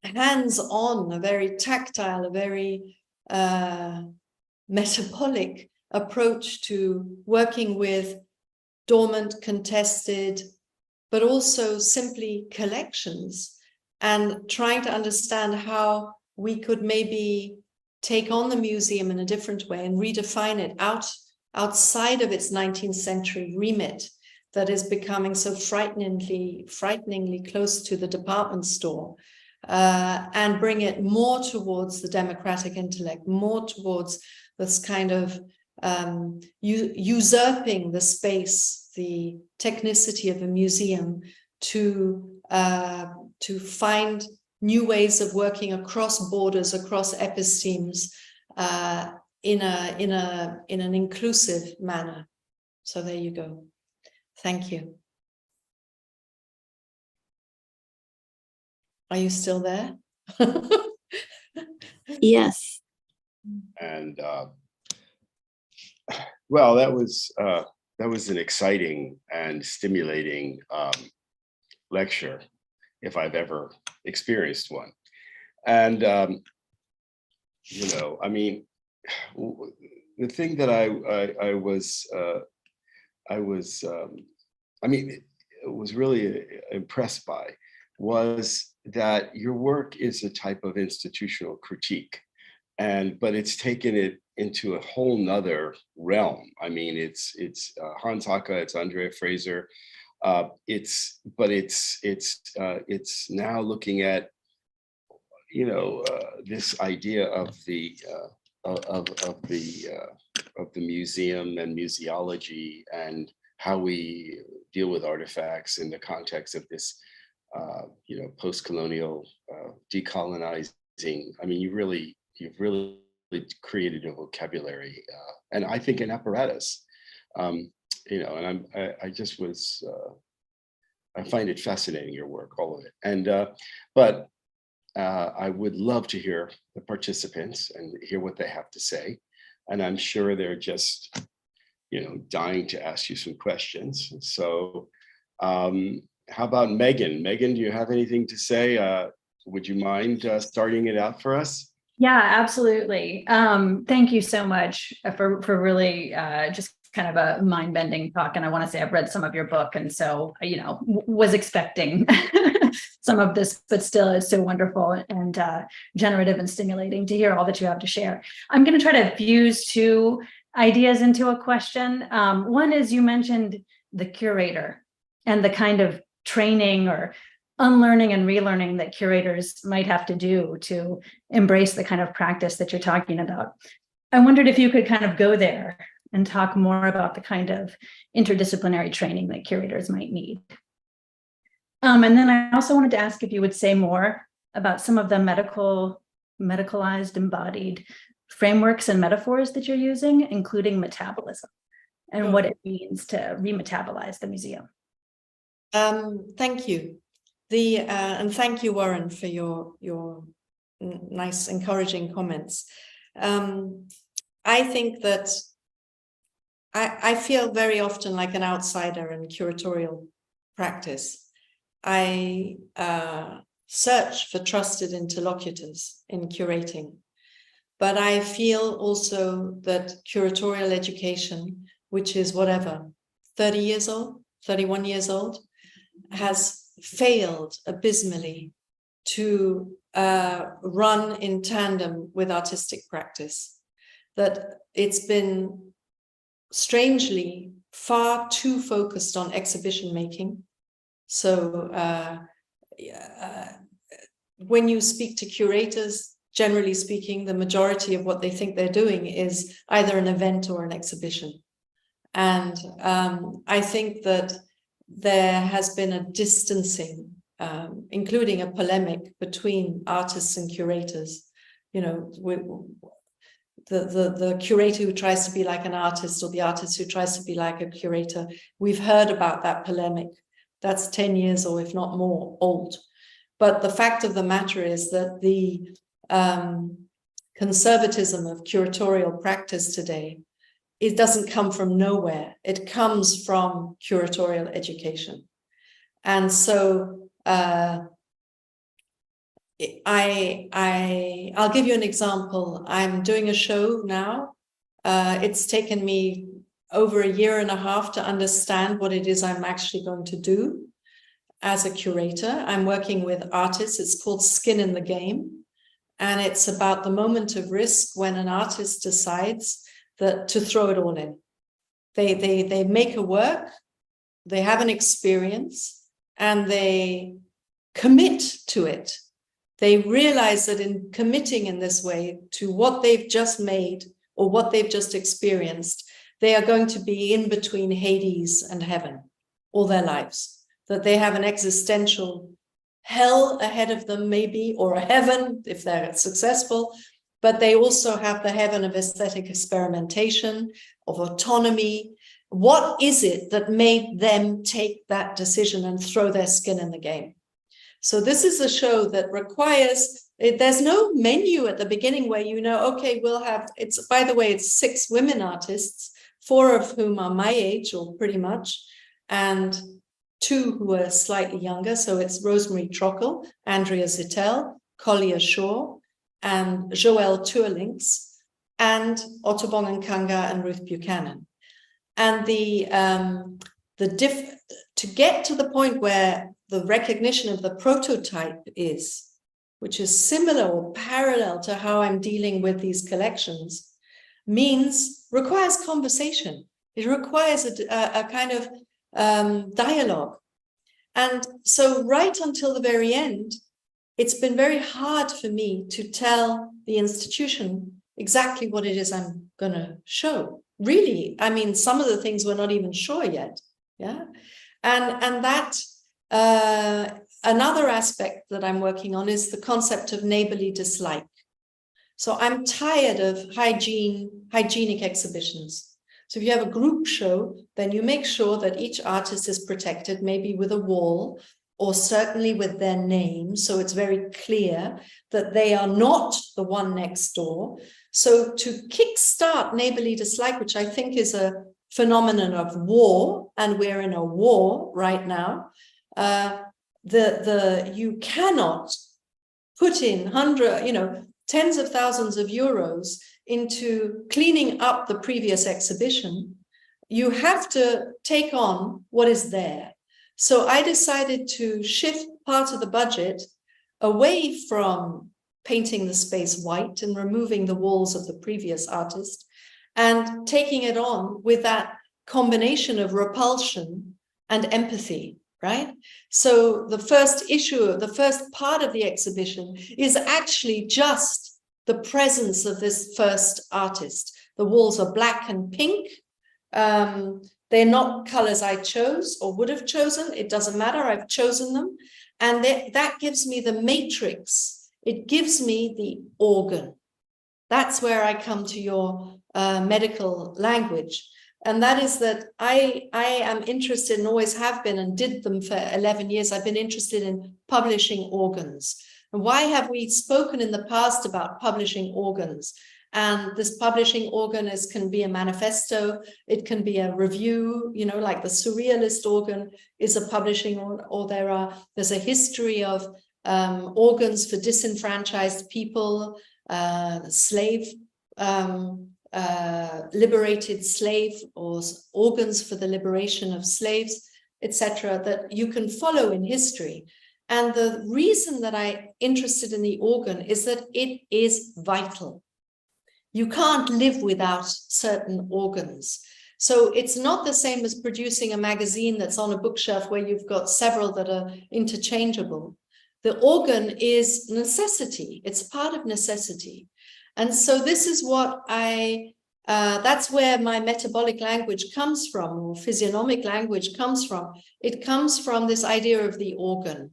hands-on, a very tactile, a very metabolic approach to working with dormant, contested, but also simply collections, and trying to understand how we could maybe take on the museum in a different way and redefine it outside of its 19th century remit that is becoming so frighteningly close to the department store, and bring it more towards the democratic intellect, more towards this kind of usurping the space, the technicity of a museum to find new ways of working across borders, across epistemes, in an inclusive manner. So there you go. Thank you. Are you still there? Yes. And well, that was an exciting and stimulating lecture, if I've ever experienced one. And you know, I mean, the thing that I was really impressed by was that your work is a type of institutional critique, but it's taken it into a whole nother realm. I mean, it's Hans Haacke, it's Andrea Fraser, it's now looking at, you know, this idea of the museum and museology, and how we deal with artifacts in the context of this, you know, post-colonial decolonizing. I mean, you've really created a vocabulary, and I think an apparatus, you know, and I just was, I find it fascinating, your work, all of it. And but I would love to hear the participants and hear what they have to say, and I'm sure they're just, you know, dying to ask you some questions. So how about Megan? Megan, do you have anything to say? Would you mind starting it out for us? Yeah, absolutely. Thank you so much for really just kind of a mind-bending talk. And I want to say I've read some of your book, and so, was expecting some of this, but still it's so wonderful and generative and stimulating to hear all that you have to share. I'm going to try to fuse two ideas into a question. One is, you mentioned the curator and the kind of training or unlearning and relearning that curators might have to do to embrace the kind of practice that you're talking about. I wondered if you could kind of go there and talk more about the kind of interdisciplinary training that curators might need. And then I also wanted to ask if you would say more about some of the medicalized, embodied frameworks and metaphors that you're using, including metabolism, and what it means to remetabolize the museum. Thank you. And thank you, Warren, for your nice, encouraging comments. I think that I feel very often like an outsider in curatorial practice. I search for trusted interlocutors in curating, but I feel also that curatorial education, which is 30 years old, 31 years old, has failed abysmally to run in tandem with artistic practice, that it's been strangely far too focused on exhibition making. So when you speak to curators, generally speaking, the majority of what they think they're doing is either an event or an exhibition. And I think that there has been a distancing, including a polemic between artists and curators. The curator who tries to be like an artist, or the artist who tries to be like a curator. We've heard about that polemic. That's 10 years or if not more old. But the fact of the matter is that the conservatism of curatorial practice today, it doesn't come from nowhere. It comes from curatorial education. And so I'll give you an example. I'm doing a show now. It's taken me over 1.5 years to understand what it is I'm actually going to do as a curator. I'm working with artists. It's called Skin in the Game. And it's about the moment of risk when an artist decides that to throw it all in. They make a work, they have an experience, and they commit to it. They realize that in committing in this way to what they've just made or what they've just experienced, they are going to be in between Hades and heaven all their lives, that they have an existential hell ahead of them maybe, or a heaven if they're successful, but they also have the heaven of aesthetic experimentation, of autonomy. What is it that made them take that decision and throw their skin in the game? So this is a show that requires, there's no menu at the beginning where okay, we'll have, by the way, it's 6 women artists, 4 of whom are my age or pretty much, and 2 who are slightly younger. So it's Rosemary Trockel, Andrea Zittel, Collier Shaw, and Joelle Tourlinks, and Ottobong Nkanga and Ruth Buchanan. And to get to the point where the recognition of the prototype is, which is similar or parallel to how I'm dealing with these collections, requires conversation. It requires a kind of dialogue. And so right until the very end, it's been very hard for me to tell the institution exactly what it is I'm going to show. Really, some of the things we're not even sure yet. Yeah. And that another aspect that I'm working on is the concept of neighborly dislike. So I'm tired of hygienic exhibitions. So if you have a group show, then you make sure that each artist is protected, maybe with a wall, or certainly with their name. So it's very clear that they are not the one next door. So to kickstart neighborly dislike, which I think is a phenomenon of war, and we're in a war right now, you cannot put in tens of thousands of euros into cleaning up the previous exhibition you have to take on what is there. So I decided to shift part of the budget away from painting the space white and removing the walls of the previous artist and taking it on with that combination of repulsion and empathy, right? So the first issue, the first part of the exhibition is actually just the presence of this first artist. The walls are black and pink. They're not colors I chose or would have chosen. It doesn't matter. I've chosen them. And that gives me the matrix. It gives me the organ. That's where I come to your medical language. And that is that I am interested and always have been and did them for 11 years. I've been interested in publishing organs. And why have we spoken in the past about publishing organs? And this publishing organ can be a manifesto, it can be a review, you know, like the surrealist organ is a publishing, or there's a history of organs for disenfranchised people, liberated slave, or organs for the liberation of slaves, etc., that you can follow in history. And the reason that I'm interested in the organ is that it is vital. You can't live without certain organs. So it's not the same as producing a magazine that's on a bookshelf where you've got several that are interchangeable. The organ is necessity. It's part of necessity. And so this is what that's where my metabolic language comes from, or physiognomic language comes from. It comes from this idea of the organ.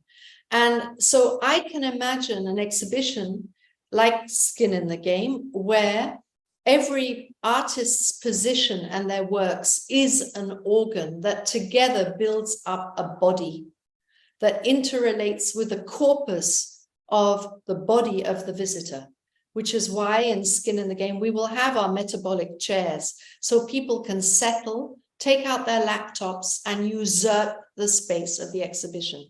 And so I can imagine an exhibition like Skin in the Game, where every artist's position and their works is an organ that together builds up a body that interrelates with the corpus of the body of the visitor, which is why in Skin in the Game, we will have our metabolic chairs so people can settle, take out their laptops and usurp the space of the exhibition.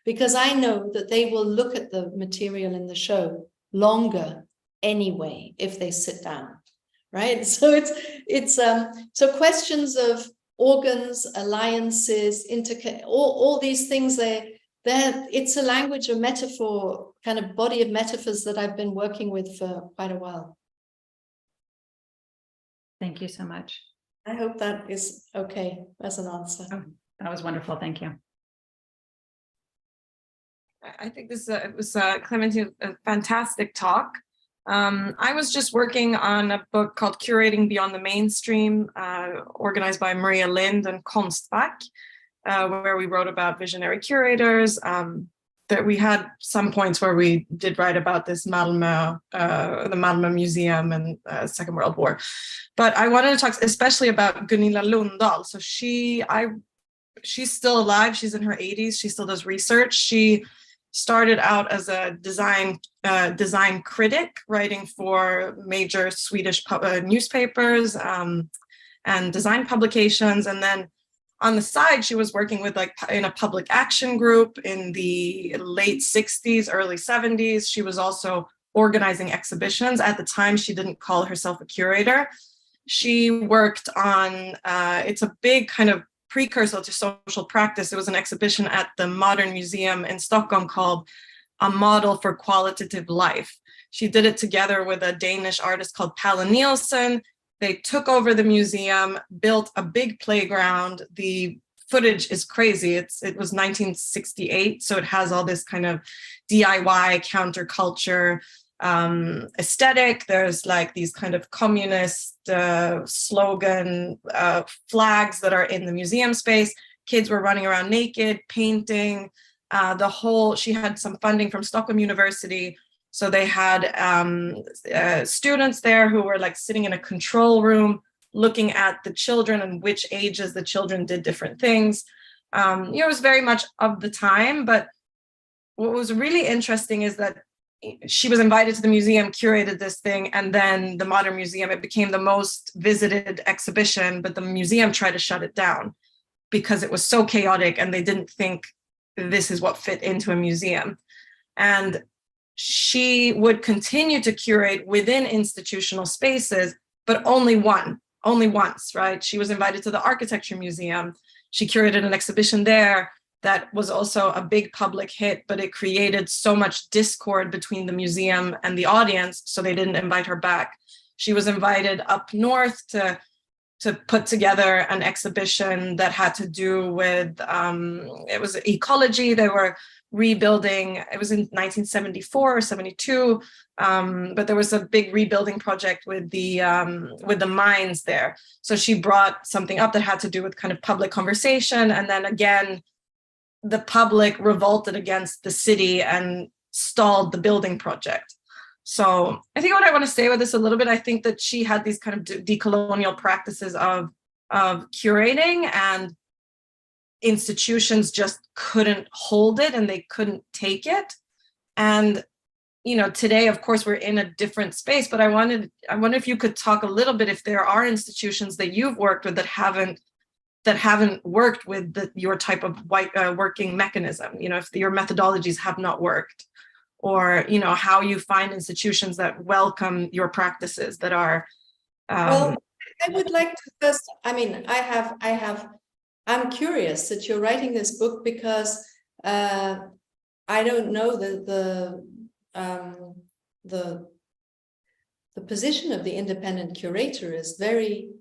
Because I know that they will look at the material in the show longer anyway if they sit down, right? So it's so questions of organs, alliances, all these things, it's a language of metaphor, kind of body of metaphors that I've been working with for quite a while. Thank you so much. I hope that is okay as an answer. Oh, that was wonderful. Thank you. I think it was Clémentine, a fantastic talk. I was just working on a book called Curating Beyond the Mainstream, organized by Maria Lind and Konstfack, where we wrote about visionary curators. That we had some points where we did write about this Malmo, the Malmo Museum and Second World War. But I wanted to talk especially about Gunilla Lundahl. So she's still alive. She's in her 80s. She still does research. She started out as a design critic, writing for major Swedish newspapers and design publications. And then on the side, she was working with in a public action group in the late 60s, early 70s. She was also organizing exhibitions. At the time, she didn't call herself a curator. She worked on, it's a big kind of precursor to social practice. It was an exhibition at the Modern Museum in Stockholm called A Model for Qualitative Life. She did it together with a Danish artist called Palle Nielsen. They took over the museum, built a big playground. The footage is crazy. It was 1968, so it has all this kind of DIY counterculture aesthetic. There's like these kind of communist slogan flags that are in the museum space. Kids were running around naked, painting. She had some funding from Stockholm University. So they had students there who were like sitting in a control room, looking at the children and which ages the children did different things. It was very much of the time, but what was really interesting is that she was invited to the museum, curated this thing, and then the Modern Museum, it became the most visited exhibition, but the museum tried to shut it down because it was so chaotic and they didn't think this is what fit into a museum. And she would continue to curate within institutional spaces, but only one. only once, right? She was invited to the Architecture Museum. She curated an exhibition there that was also a big public hit, but it created so much discord between the museum and the audience, so they didn't invite her back. She was invited up north to put together an exhibition that had to do with, it was ecology. They were rebuilding, it was in 1974 or 72, but there was a big rebuilding project with the mines there. So she brought something up that had to do with kind of public conversation. And then again, the public revolted against the city and stalled the building project. So I think what I want to say with this a little bit, I think that she had these kind of decolonial practices of curating, and institutions just couldn't hold it and they couldn't take it. And, you know, today, of course, we're in a different space, but I wonder if you could talk a little bit if there are institutions that you've worked with that haven't worked with your type of working mechanism, you know, if your methodologies have not worked, or, you know, how you find institutions that welcome your practices that are. Well, I would like to first, I mean, I'm curious that you're writing this book, because I don't know the position of the independent curator is very,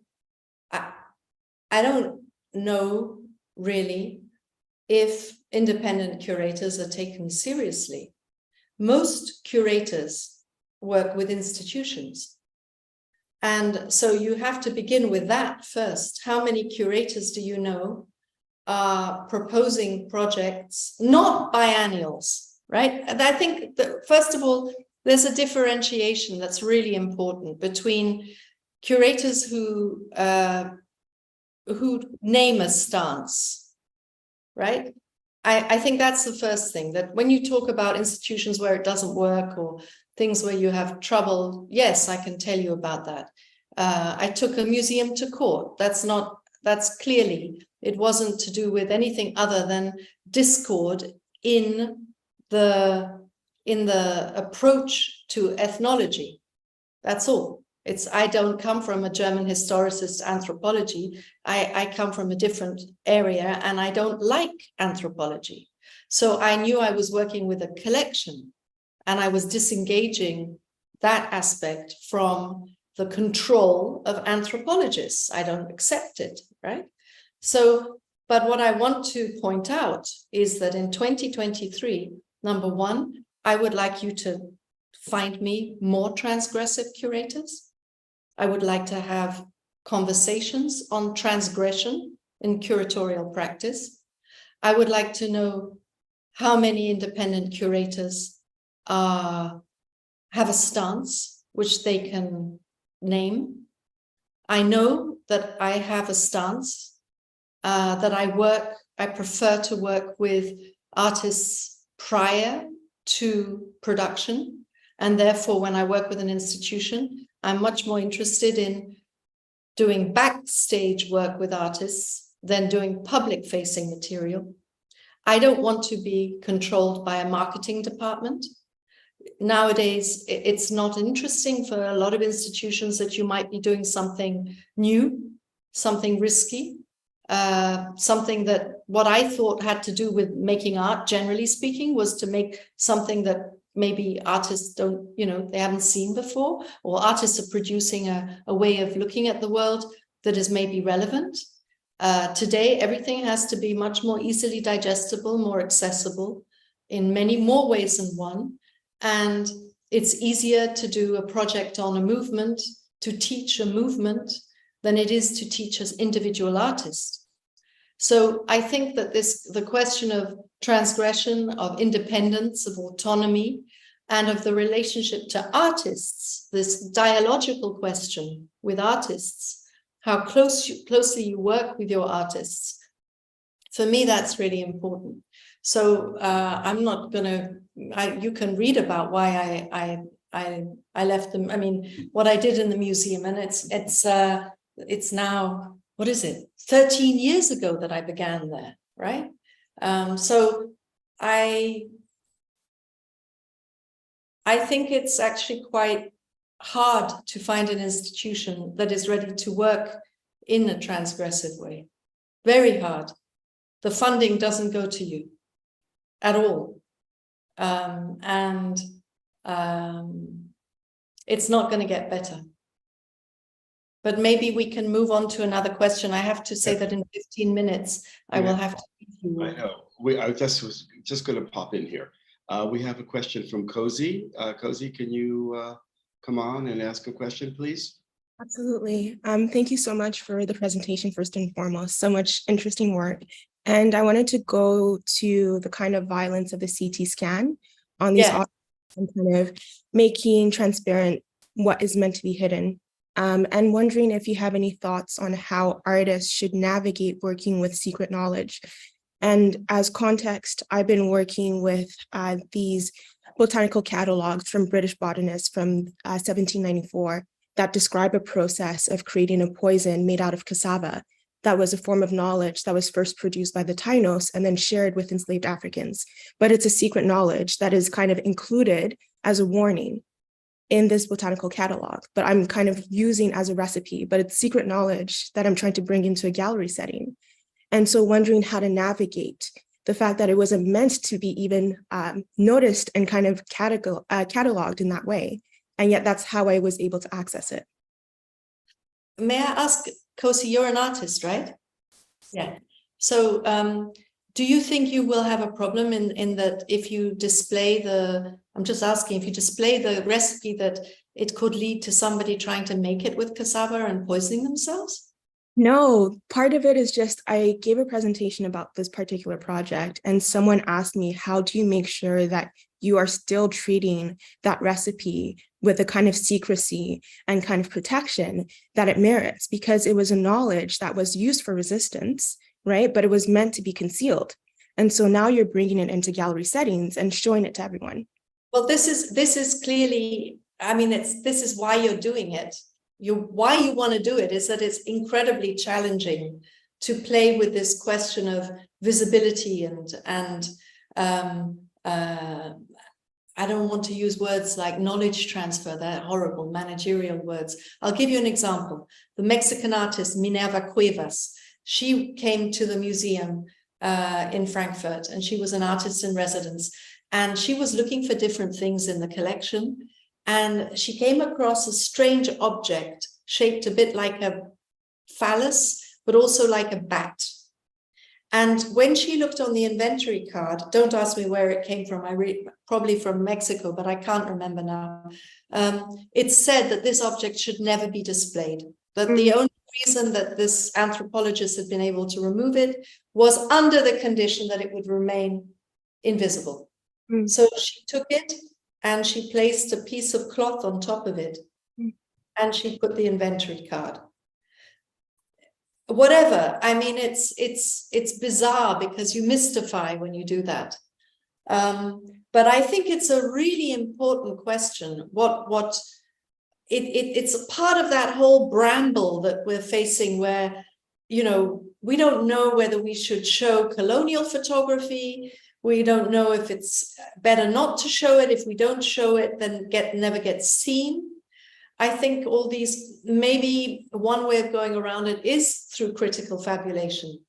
I don't know really if independent curators are taken seriously. Most curators work with institutions. And so you have to begin with that first. How many curators do you know are proposing projects, not biennials, right? And I think that, first of all, there's a differentiation that's really important between curators who name a stance, right? I think that's the first thing, that when you talk about institutions where it doesn't work or things where you have trouble, yes, I can tell you about that. I took a museum to court. That's clearly, it wasn't to do with anything other than discord in the approach to ethnology. That's all. I don't come from a German historicist anthropology. I come from a different area, and I don't like anthropology. So I knew I was working with a collection, and I was disengaging that aspect from the control of anthropologists. I don't accept it, right? So, but what I want to point out is that in 2023, number one, I would like you to find me more transgressive curators. I would like to have conversations on transgression in curatorial practice. I would like to know how many independent curators have a stance which they can name. I know that I have a stance that I prefer to work with artists prior to production. And therefore, when I work with an institution, I'm much more interested in doing backstage work with artists than doing public-facing material. I don't want to be controlled by a marketing department. Nowadays, it's not interesting for a lot of institutions that you might be doing something new, something risky, something that what I thought had to do with making art, generally speaking, was to make something that maybe artists don't, they haven't seen before, or artists are producing a way of looking at the world that is maybe relevant. Today, everything has to be much more easily digestible, more accessible in many more ways than one. And it's easier to do a project on a movement, to teach a movement, than it is to teach as individual artists. So I think that the question of transgression, of independence, of autonomy, and of the relationship to artists, this dialogical question with artists, how closely you work with your artists, for me, that's really important. So I'm not gonna, you can read about why I left them. I mean, what I did in the museum, and it's now, what is it, 13 years ago that I began there, right? So I think it's actually quite hard to find an institution that is ready to work in a transgressive way. Very hard. The funding doesn't go to you at all. It's not going to get better. But maybe we can move on to another question. I have to say that in 15 minutes, I will have to leave you. I know. I just was just going to pop in here. We have a question from Cozy. Cozy, can you come on and ask a question, please? Absolutely. Thank you so much for the presentation, first and foremost. So much interesting work. And I wanted to go to the kind of violence of the CT scan on these objects and kind of making transparent what is meant to be hidden. And wondering if you have any thoughts on how artists should navigate working with secret knowledge. And as context, I've been working with these botanical catalogs from British botanists from 1794 that describe a process of creating a poison made out of cassava that was a form of knowledge that was first produced by the Tainos and then shared with enslaved Africans. But it's a secret knowledge that is kind of included as a warning in this botanical catalog, but I'm kind of using as a recipe, but it's secret knowledge that I'm trying to bring into a gallery setting. And so wondering how to navigate the fact that it wasn't meant to be even noticed and kind of cataloged in that way. And yet that's how I was able to access it. May I ask, Kosi, you're an artist, right? Yeah. So do you think you will have a problem in that if you display I'm just asking, if you display the recipe, that it could lead to somebody trying to make it with cassava and poisoning themselves? No, part of it is just, I gave a presentation about this particular project and someone asked me, how do you make sure that you are still treating that recipe with the kind of secrecy and kind of protection that it merits? Because it was a knowledge that was used for resistance, right? But it was meant to be concealed. And so now you're bringing it into gallery settings and showing it to everyone. Well, this is clearly, I mean, this is why you're doing it. Why you want to do it is that it's incredibly challenging to play with this question of visibility and I don't want to use words like knowledge transfer, they're horrible managerial words. I'll give you an example. The Mexican artist Minerva Cuevas, she came to the museum in Frankfurt and she was an artist in residence and she was looking for different things in the collection. And she came across a strange object shaped a bit like a phallus, but also like a bat. And when she looked on the inventory card, don't ask me where it came from, probably from Mexico, but I can't remember now. It said that this object should never be displayed, that the only reason that this anthropologist had been able to remove it was under the condition that it would remain invisible. So she took it and she placed a piece of cloth on top of it and she put the inventory card. Whatever, I mean, it's bizarre because you mystify when you do that. But I think it's a really important question. It's a part of that whole bramble that we're facing where, you know, we don't know whether we should show colonial photography. We don't know if it's better not to show it. If we don't show it, then never gets seen. I think all these, maybe one way of going around it is through critical fabulation.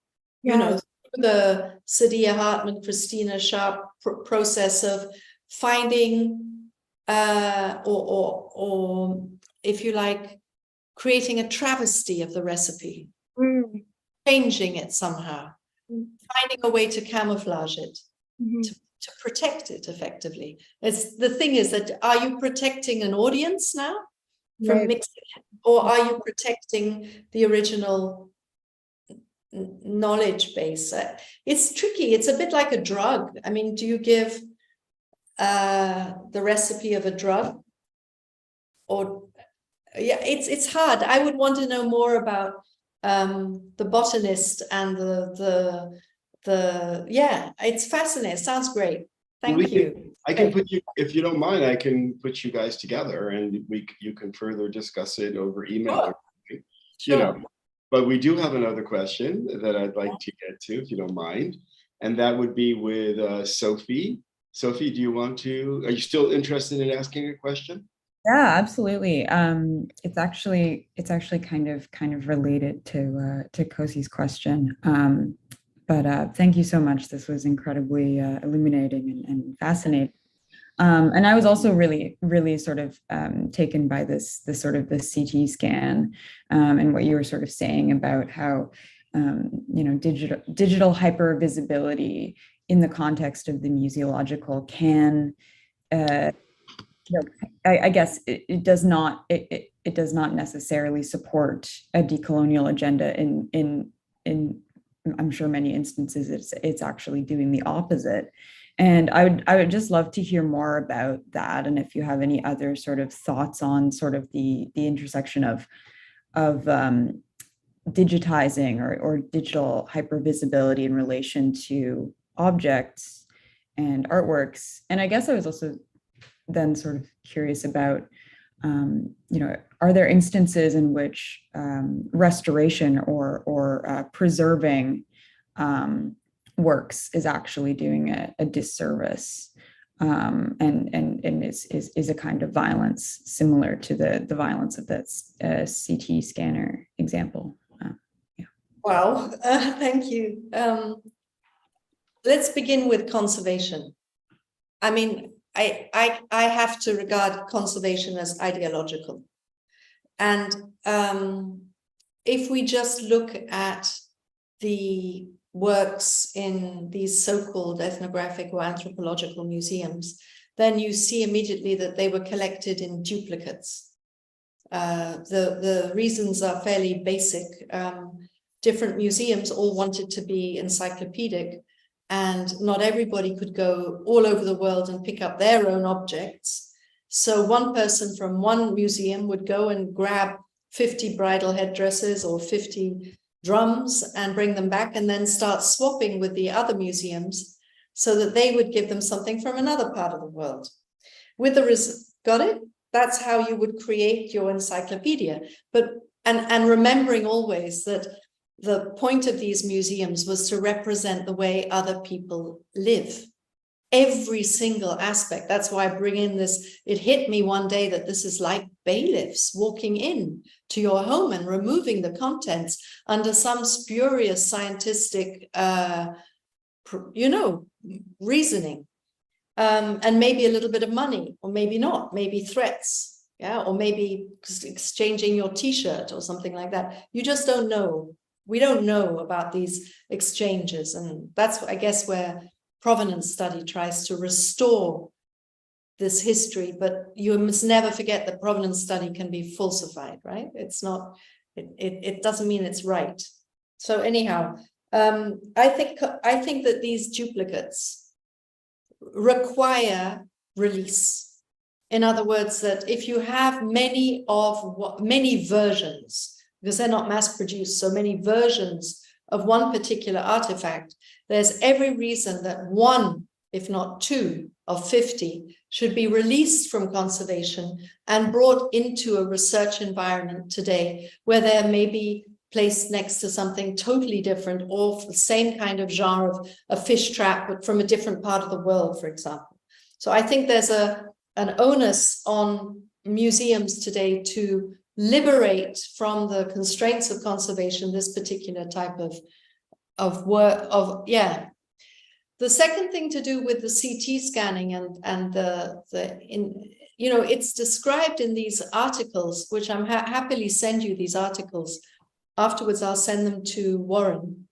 Yeah. You know, through the Saidiya Hartman, Christina Sharp process of finding, or if you like, creating a travesty of the recipe, changing it somehow, finding a way to camouflage it. To protect it effectively. The thing is that, are you protecting an audience now from mixing it, or are you protecting the original knowledge base? It's tricky. It's a bit like a drug. I mean, do you give the recipe of a drug? Or yeah, it's hard. I would want to know more about the botanist and yeah, it's fascinating. It sounds great. Thank you. I can put you, if you don't mind, I can put you guys together and you can further discuss it over email. Sure. You know, but we do have another question that I'd like to get to, if you don't mind, and that would be with Sophie. Sophie, are you still interested in asking a question? Yeah, absolutely. It's actually kind of related to Kosi's question. But thank you so much. This was incredibly illuminating and fascinating. And I was also really sort of taken by this sort of the CT scan and what you were sort of saying about how digital hypervisibility in the context of the museological can I guess it does not necessarily support a decolonial agenda in I'm sure many instances it's actually doing the opposite. And I would just love to hear more about that, and if you have any other sort of thoughts on sort of the intersection of digitizing or digital hypervisibility in relation to objects and artworks. And I guess I was also then sort of curious about, are there instances in which restoration or preserving works is actually doing a disservice and is a kind of violence similar to the violence of that CT scanner example? Yeah. Wow, thank you. Let's begin with conservation. I mean, I have to regard conservation as ideological. And if we just look at the works in these so-called ethnographic or anthropological museums, then you see immediately that they were collected in duplicates. The reasons are fairly basic. Different museums all wanted to be encyclopedic, and not everybody could go all over the world and pick up their own objects. So one person from one museum would go and grab 50 bridal headdresses or 50 drums and bring them back, and then start swapping with the other museums so that they would give them something from another part of the world. Got it? That's how you would create your encyclopedia. But and remembering always that the point of these museums was to represent the way other people live. Every single aspect. That's why I bring in this. It hit me one day that this is like bailiffs walking in to your home and removing the contents under some spurious scientific, reasoning. And maybe a little bit of money, or maybe not, maybe threats, yeah, or maybe exchanging your t-shirt or something like that. You just don't know. We don't know about these exchanges. And that's, I guess, where provenance study tries to restore this history. But you must never forget that provenance study can be falsified, right? It's not, it doesn't mean it's right. So anyhow, I think that these duplicates require release. In other words, that if you have many versions, because they're not mass produced, so many versions of one particular artifact, there's every reason that one, if not two, of 50 should be released from conservation and brought into a research environment today, where they're maybe placed next to something totally different, or the same kind of genre of a fish trap, but from a different part of the world, for example. So I think there's an onus on museums today to liberate from the constraints of conservation this particular type of work. The second thing to do with the CT scanning and it's described in these articles, which I'm happily send you these articles. Afterwards, I'll send them to Warren.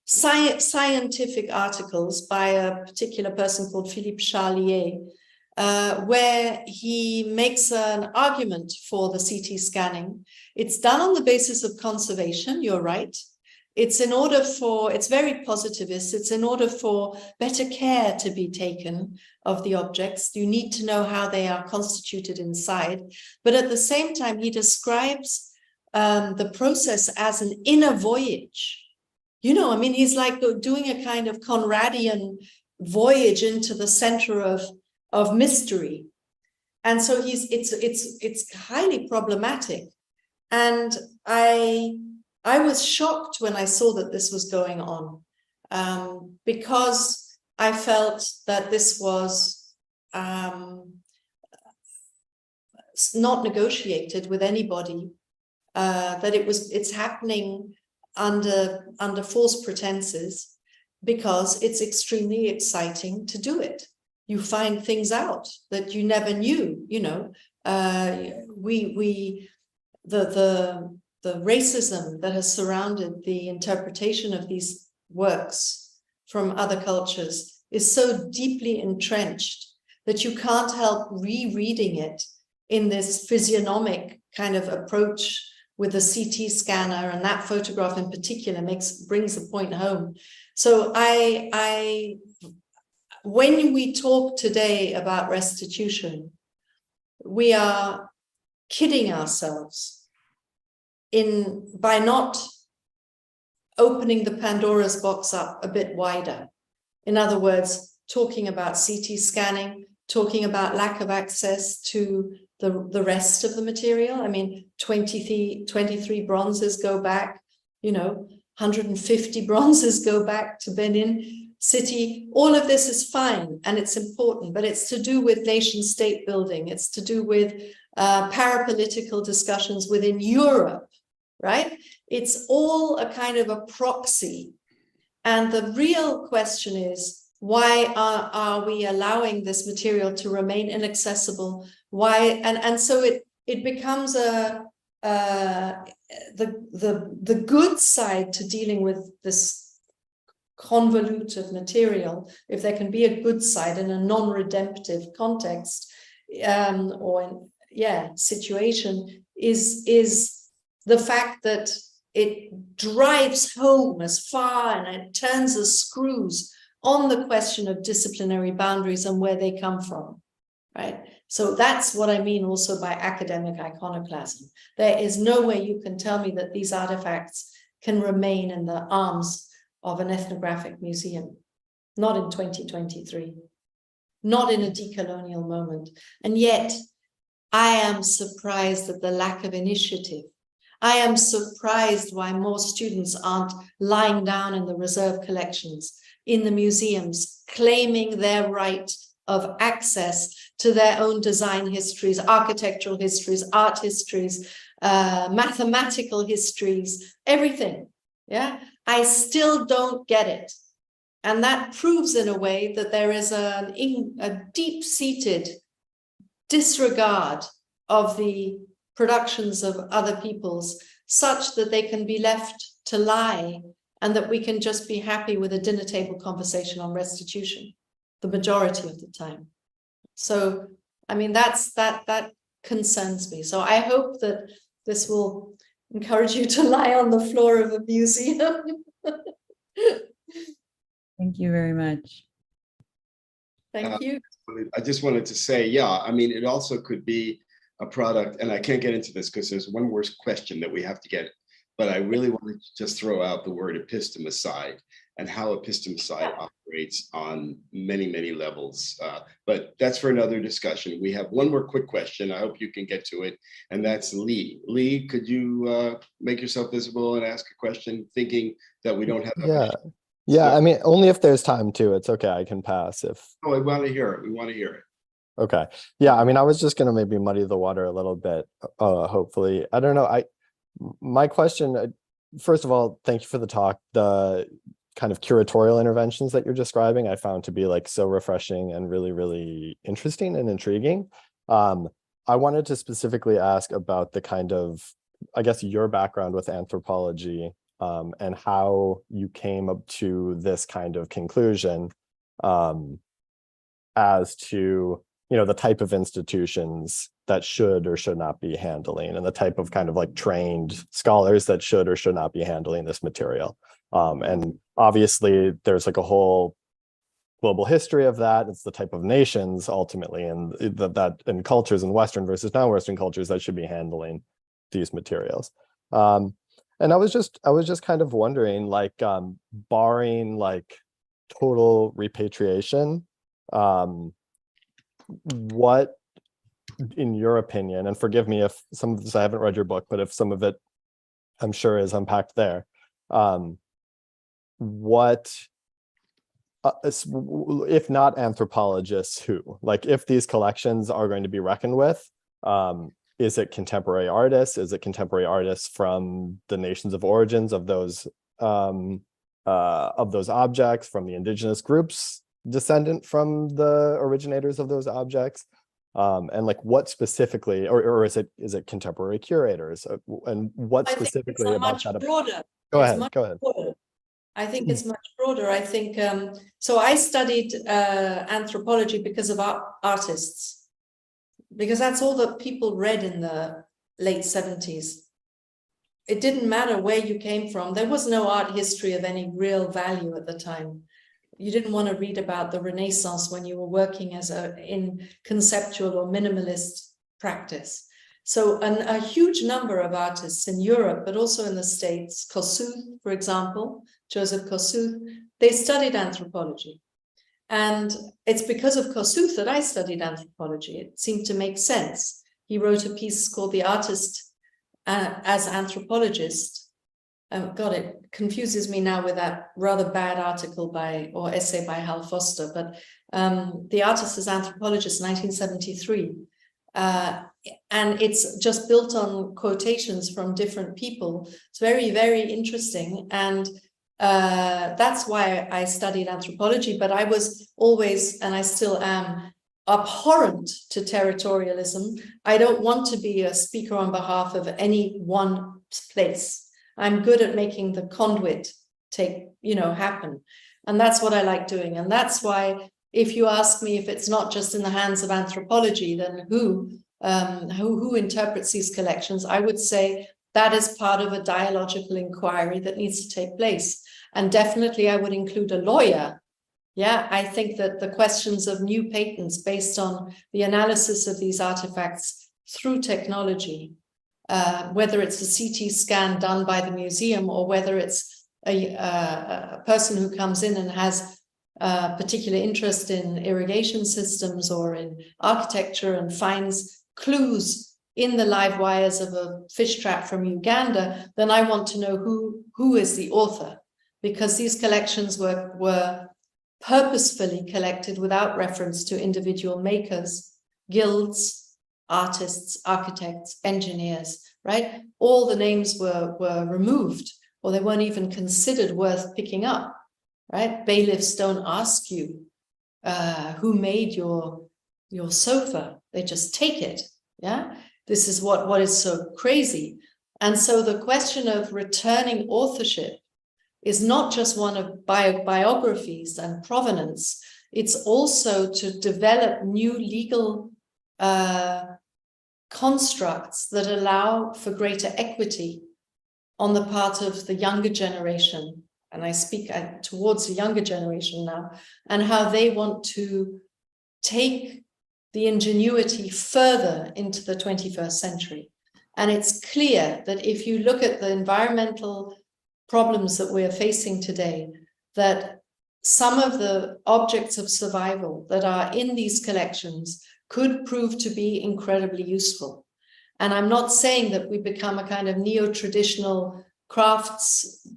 Scientific articles by a particular person called Philippe Charlier, where he makes an argument for the CT scanning. It's done on the basis of conservation, you're right. It's very positivist. It's in order for better care to be taken of the objects. You need to know how they are constituted inside. But at the same time, he describes the process as an inner voyage. He's like doing a kind of Conradian voyage into the center of mystery. And so it's highly problematic. And I was shocked when I saw that this was going on, because I felt that this was not negotiated with anybody, that it's happening under false pretenses, because it's extremely exciting to do it. You find things out that you never knew, you know. The racism that has surrounded the interpretation of these works from other cultures is so deeply entrenched that you can't help rereading it in this physiognomic kind of approach with the CT scanner, and that photograph in particular brings the point home. So when we talk today about restitution, we are kidding ourselves by not opening the Pandora's box up a bit wider. In other words, talking about CT scanning, talking about lack of access to the rest of the material. I mean, 23 bronzes go back, you know, 150 bronzes go back to Benin City. All of this is fine and it's important, but it's to do with nation state building. It's to do with parapolitical discussions within Europe, right? It's all a kind of a proxy. And the real question is, why are we allowing this material to remain inaccessible? Why? And so it becomes the good side to dealing with this convoluted material, if there can be a good side in a non-redemptive context situation, is the fact that it drives home as far and it turns the screws on the question of disciplinary boundaries and where they come from, right? So that's what I mean also by academic iconoclasm. There is no way you can tell me that these artifacts can remain in the arms of an ethnographic museum, not in 2023, not in a decolonial moment. And yet, I am surprised at the lack of initiative. I am surprised why more students aren't lying down in the reserve collections, in the museums, claiming their right of access to their own design histories, architectural histories, art histories, mathematical histories, everything. Yeah, I still don't get it. And that proves in a way that there is a deep-seated disregard of the productions of other peoples, such that they can be left to lie and that we can just be happy with a dinner table conversation on restitution the majority of the time. So, I mean, that concerns me. So I hope that this will encourage you to lie on the floor of a museum. Thank you very much. Thank you. I just wanted to say, yeah, I mean, it also could be a product, and I can't get into this because there's one worse question that we have to get, but I really want to just throw out the word epistemicide and how epistemicide operates on many, many levels. But that's for another discussion. We have one more quick question. I hope you can get to it. And that's Lee. Lee, could you make yourself visible and ask a question, thinking that we don't have that much? Yeah, I mean, only if there's time to. It's okay, I can pass if. Oh, I want to hear it. We want to hear it. Okay. Yeah, I mean, I was just going to maybe muddy the water a little bit, hopefully. I don't know. My question, first of all, thank you for the talk. The kind of curatorial interventions that you're describing, I found to be like so refreshing and really, really interesting and intriguing. I wanted to specifically ask about the kind of, I guess, your background with anthropology and how you came up to this kind of conclusion as to, you know, the type of institutions that should or should not be handling, and the type of kind of like trained scholars that should or should not be handling this material. And obviously there's like a whole global history of that. It's the type of nations ultimately, and that and cultures and Western versus non-Western cultures that should be handling these materials. And I was just kind of wondering, like, barring like total repatriation, what, in your opinion, and forgive me if some of this, I haven't read your book, but if some of it I'm sure is unpacked there, what, if not anthropologists, who, like, if these collections are going to be reckoned with, Is it contemporary artists? Is it contemporary artists from the nations of origins of those objects, from the indigenous groups descendant from the originators of those objects? And like what specifically, or is it contemporary curators? And what specifically about that? Broader. Go ahead. Broader. I think it's much broader. I think, so I studied anthropology because of artists, because that's all that people read in the late 70s. It didn't matter where you came from. There was no art history of any real value at the time. You didn't want to read about the Renaissance when you were working in conceptual or minimalist practice. So a huge number of artists in Europe, but also in the States, Kossuth, for example, Joseph Kossuth, they studied anthropology. And it's because of Kossuth that I studied anthropology. It seemed to make sense. He wrote a piece called The Artist as Anthropologist. God, it confuses me now with that rather bad article or essay by Hal Foster, but The Artist as Anthropologist, 1973. And it's just built on quotations from different people. It's very, very interesting. And that's why I studied anthropology, but I was always, and I still am, abhorrent to territorialism. I don't want to be a speaker on behalf of any one place. I'm good at making the conduit happen. And that's what I like doing. And that's why if you ask me if it's not just in the hands of anthropology, then who interprets these collections, I would say that is part of a dialogical inquiry that needs to take place. And definitely I would include a lawyer. Yeah, I think that the questions of new patents based on the analysis of these artifacts through technology, whether it's a CT scan done by the museum or whether it's a person who comes in and has a particular interest in irrigation systems or in architecture and finds clues in the live wires of a fish trap from Uganda, then I want to know who is the author, because these collections were purposefully collected without reference to individual makers, guilds, artists, architects, engineers, right? All the names were removed, or they weren't even considered worth picking up, right? Bailiffs don't ask you who made your sofa. They just take it, yeah? This is what is so crazy. And so the question of returning authorship is not just one of biographies and provenance. It's also to develop new legal constructs that allow for greater equity on the part of the younger generation. And I speak towards the younger generation now, and how they want to take the ingenuity further into the 21st century. And it's clear that if you look at the environmental problems that we're facing today, that some of the objects of survival that are in these collections could prove to be incredibly useful. And I'm not saying that we become a kind of neo-traditional crafts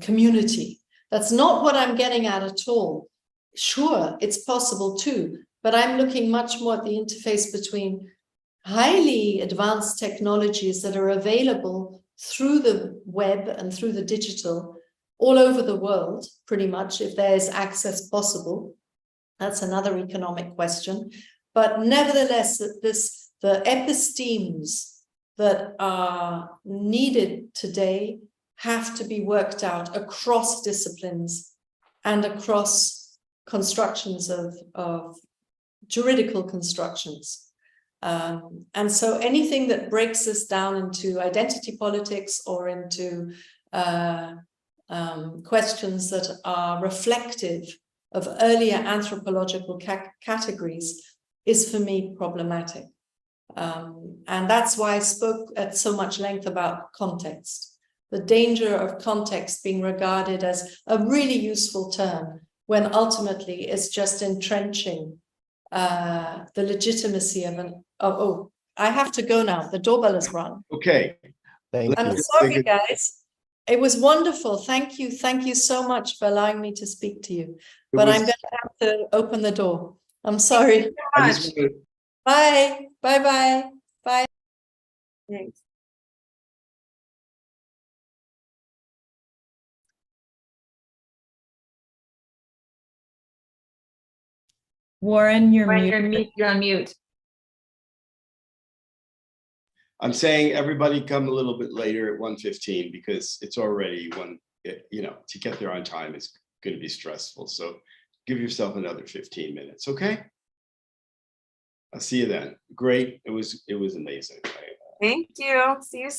community. That's not what I'm getting at all. Sure, it's possible too, but I'm looking much more at the interface between highly advanced technologies that are available through the web and through the digital all over the world, pretty much, if there is access possible. That's another economic question. But nevertheless, the epistemes that are needed today have to be worked out across disciplines and across constructions of juridical constructions. And so anything that breaks this down into identity politics or into questions that are reflective of earlier anthropological categories is for me problematic. And that's why I spoke at so much length about context, the danger of context being regarded as a really useful term when ultimately it's just entrenching the legitimacy of oh, I have to go now. The doorbell has rung. Okay. I'm sorry, guys. It was wonderful. Thank you. Thank you so much for allowing me to speak to you. But I'm going to have to open the door. I'm sorry. Bye. Bye-bye. Bye. Thanks. Warren, you're Right, muted. you're on mute. I'm saying everybody come a little bit later at 1:15 because it's already to get there on time is going to be stressful. So give yourself another 15 minutes, okay? I'll see you then. Great. It was amazing. Thank you. See you soon.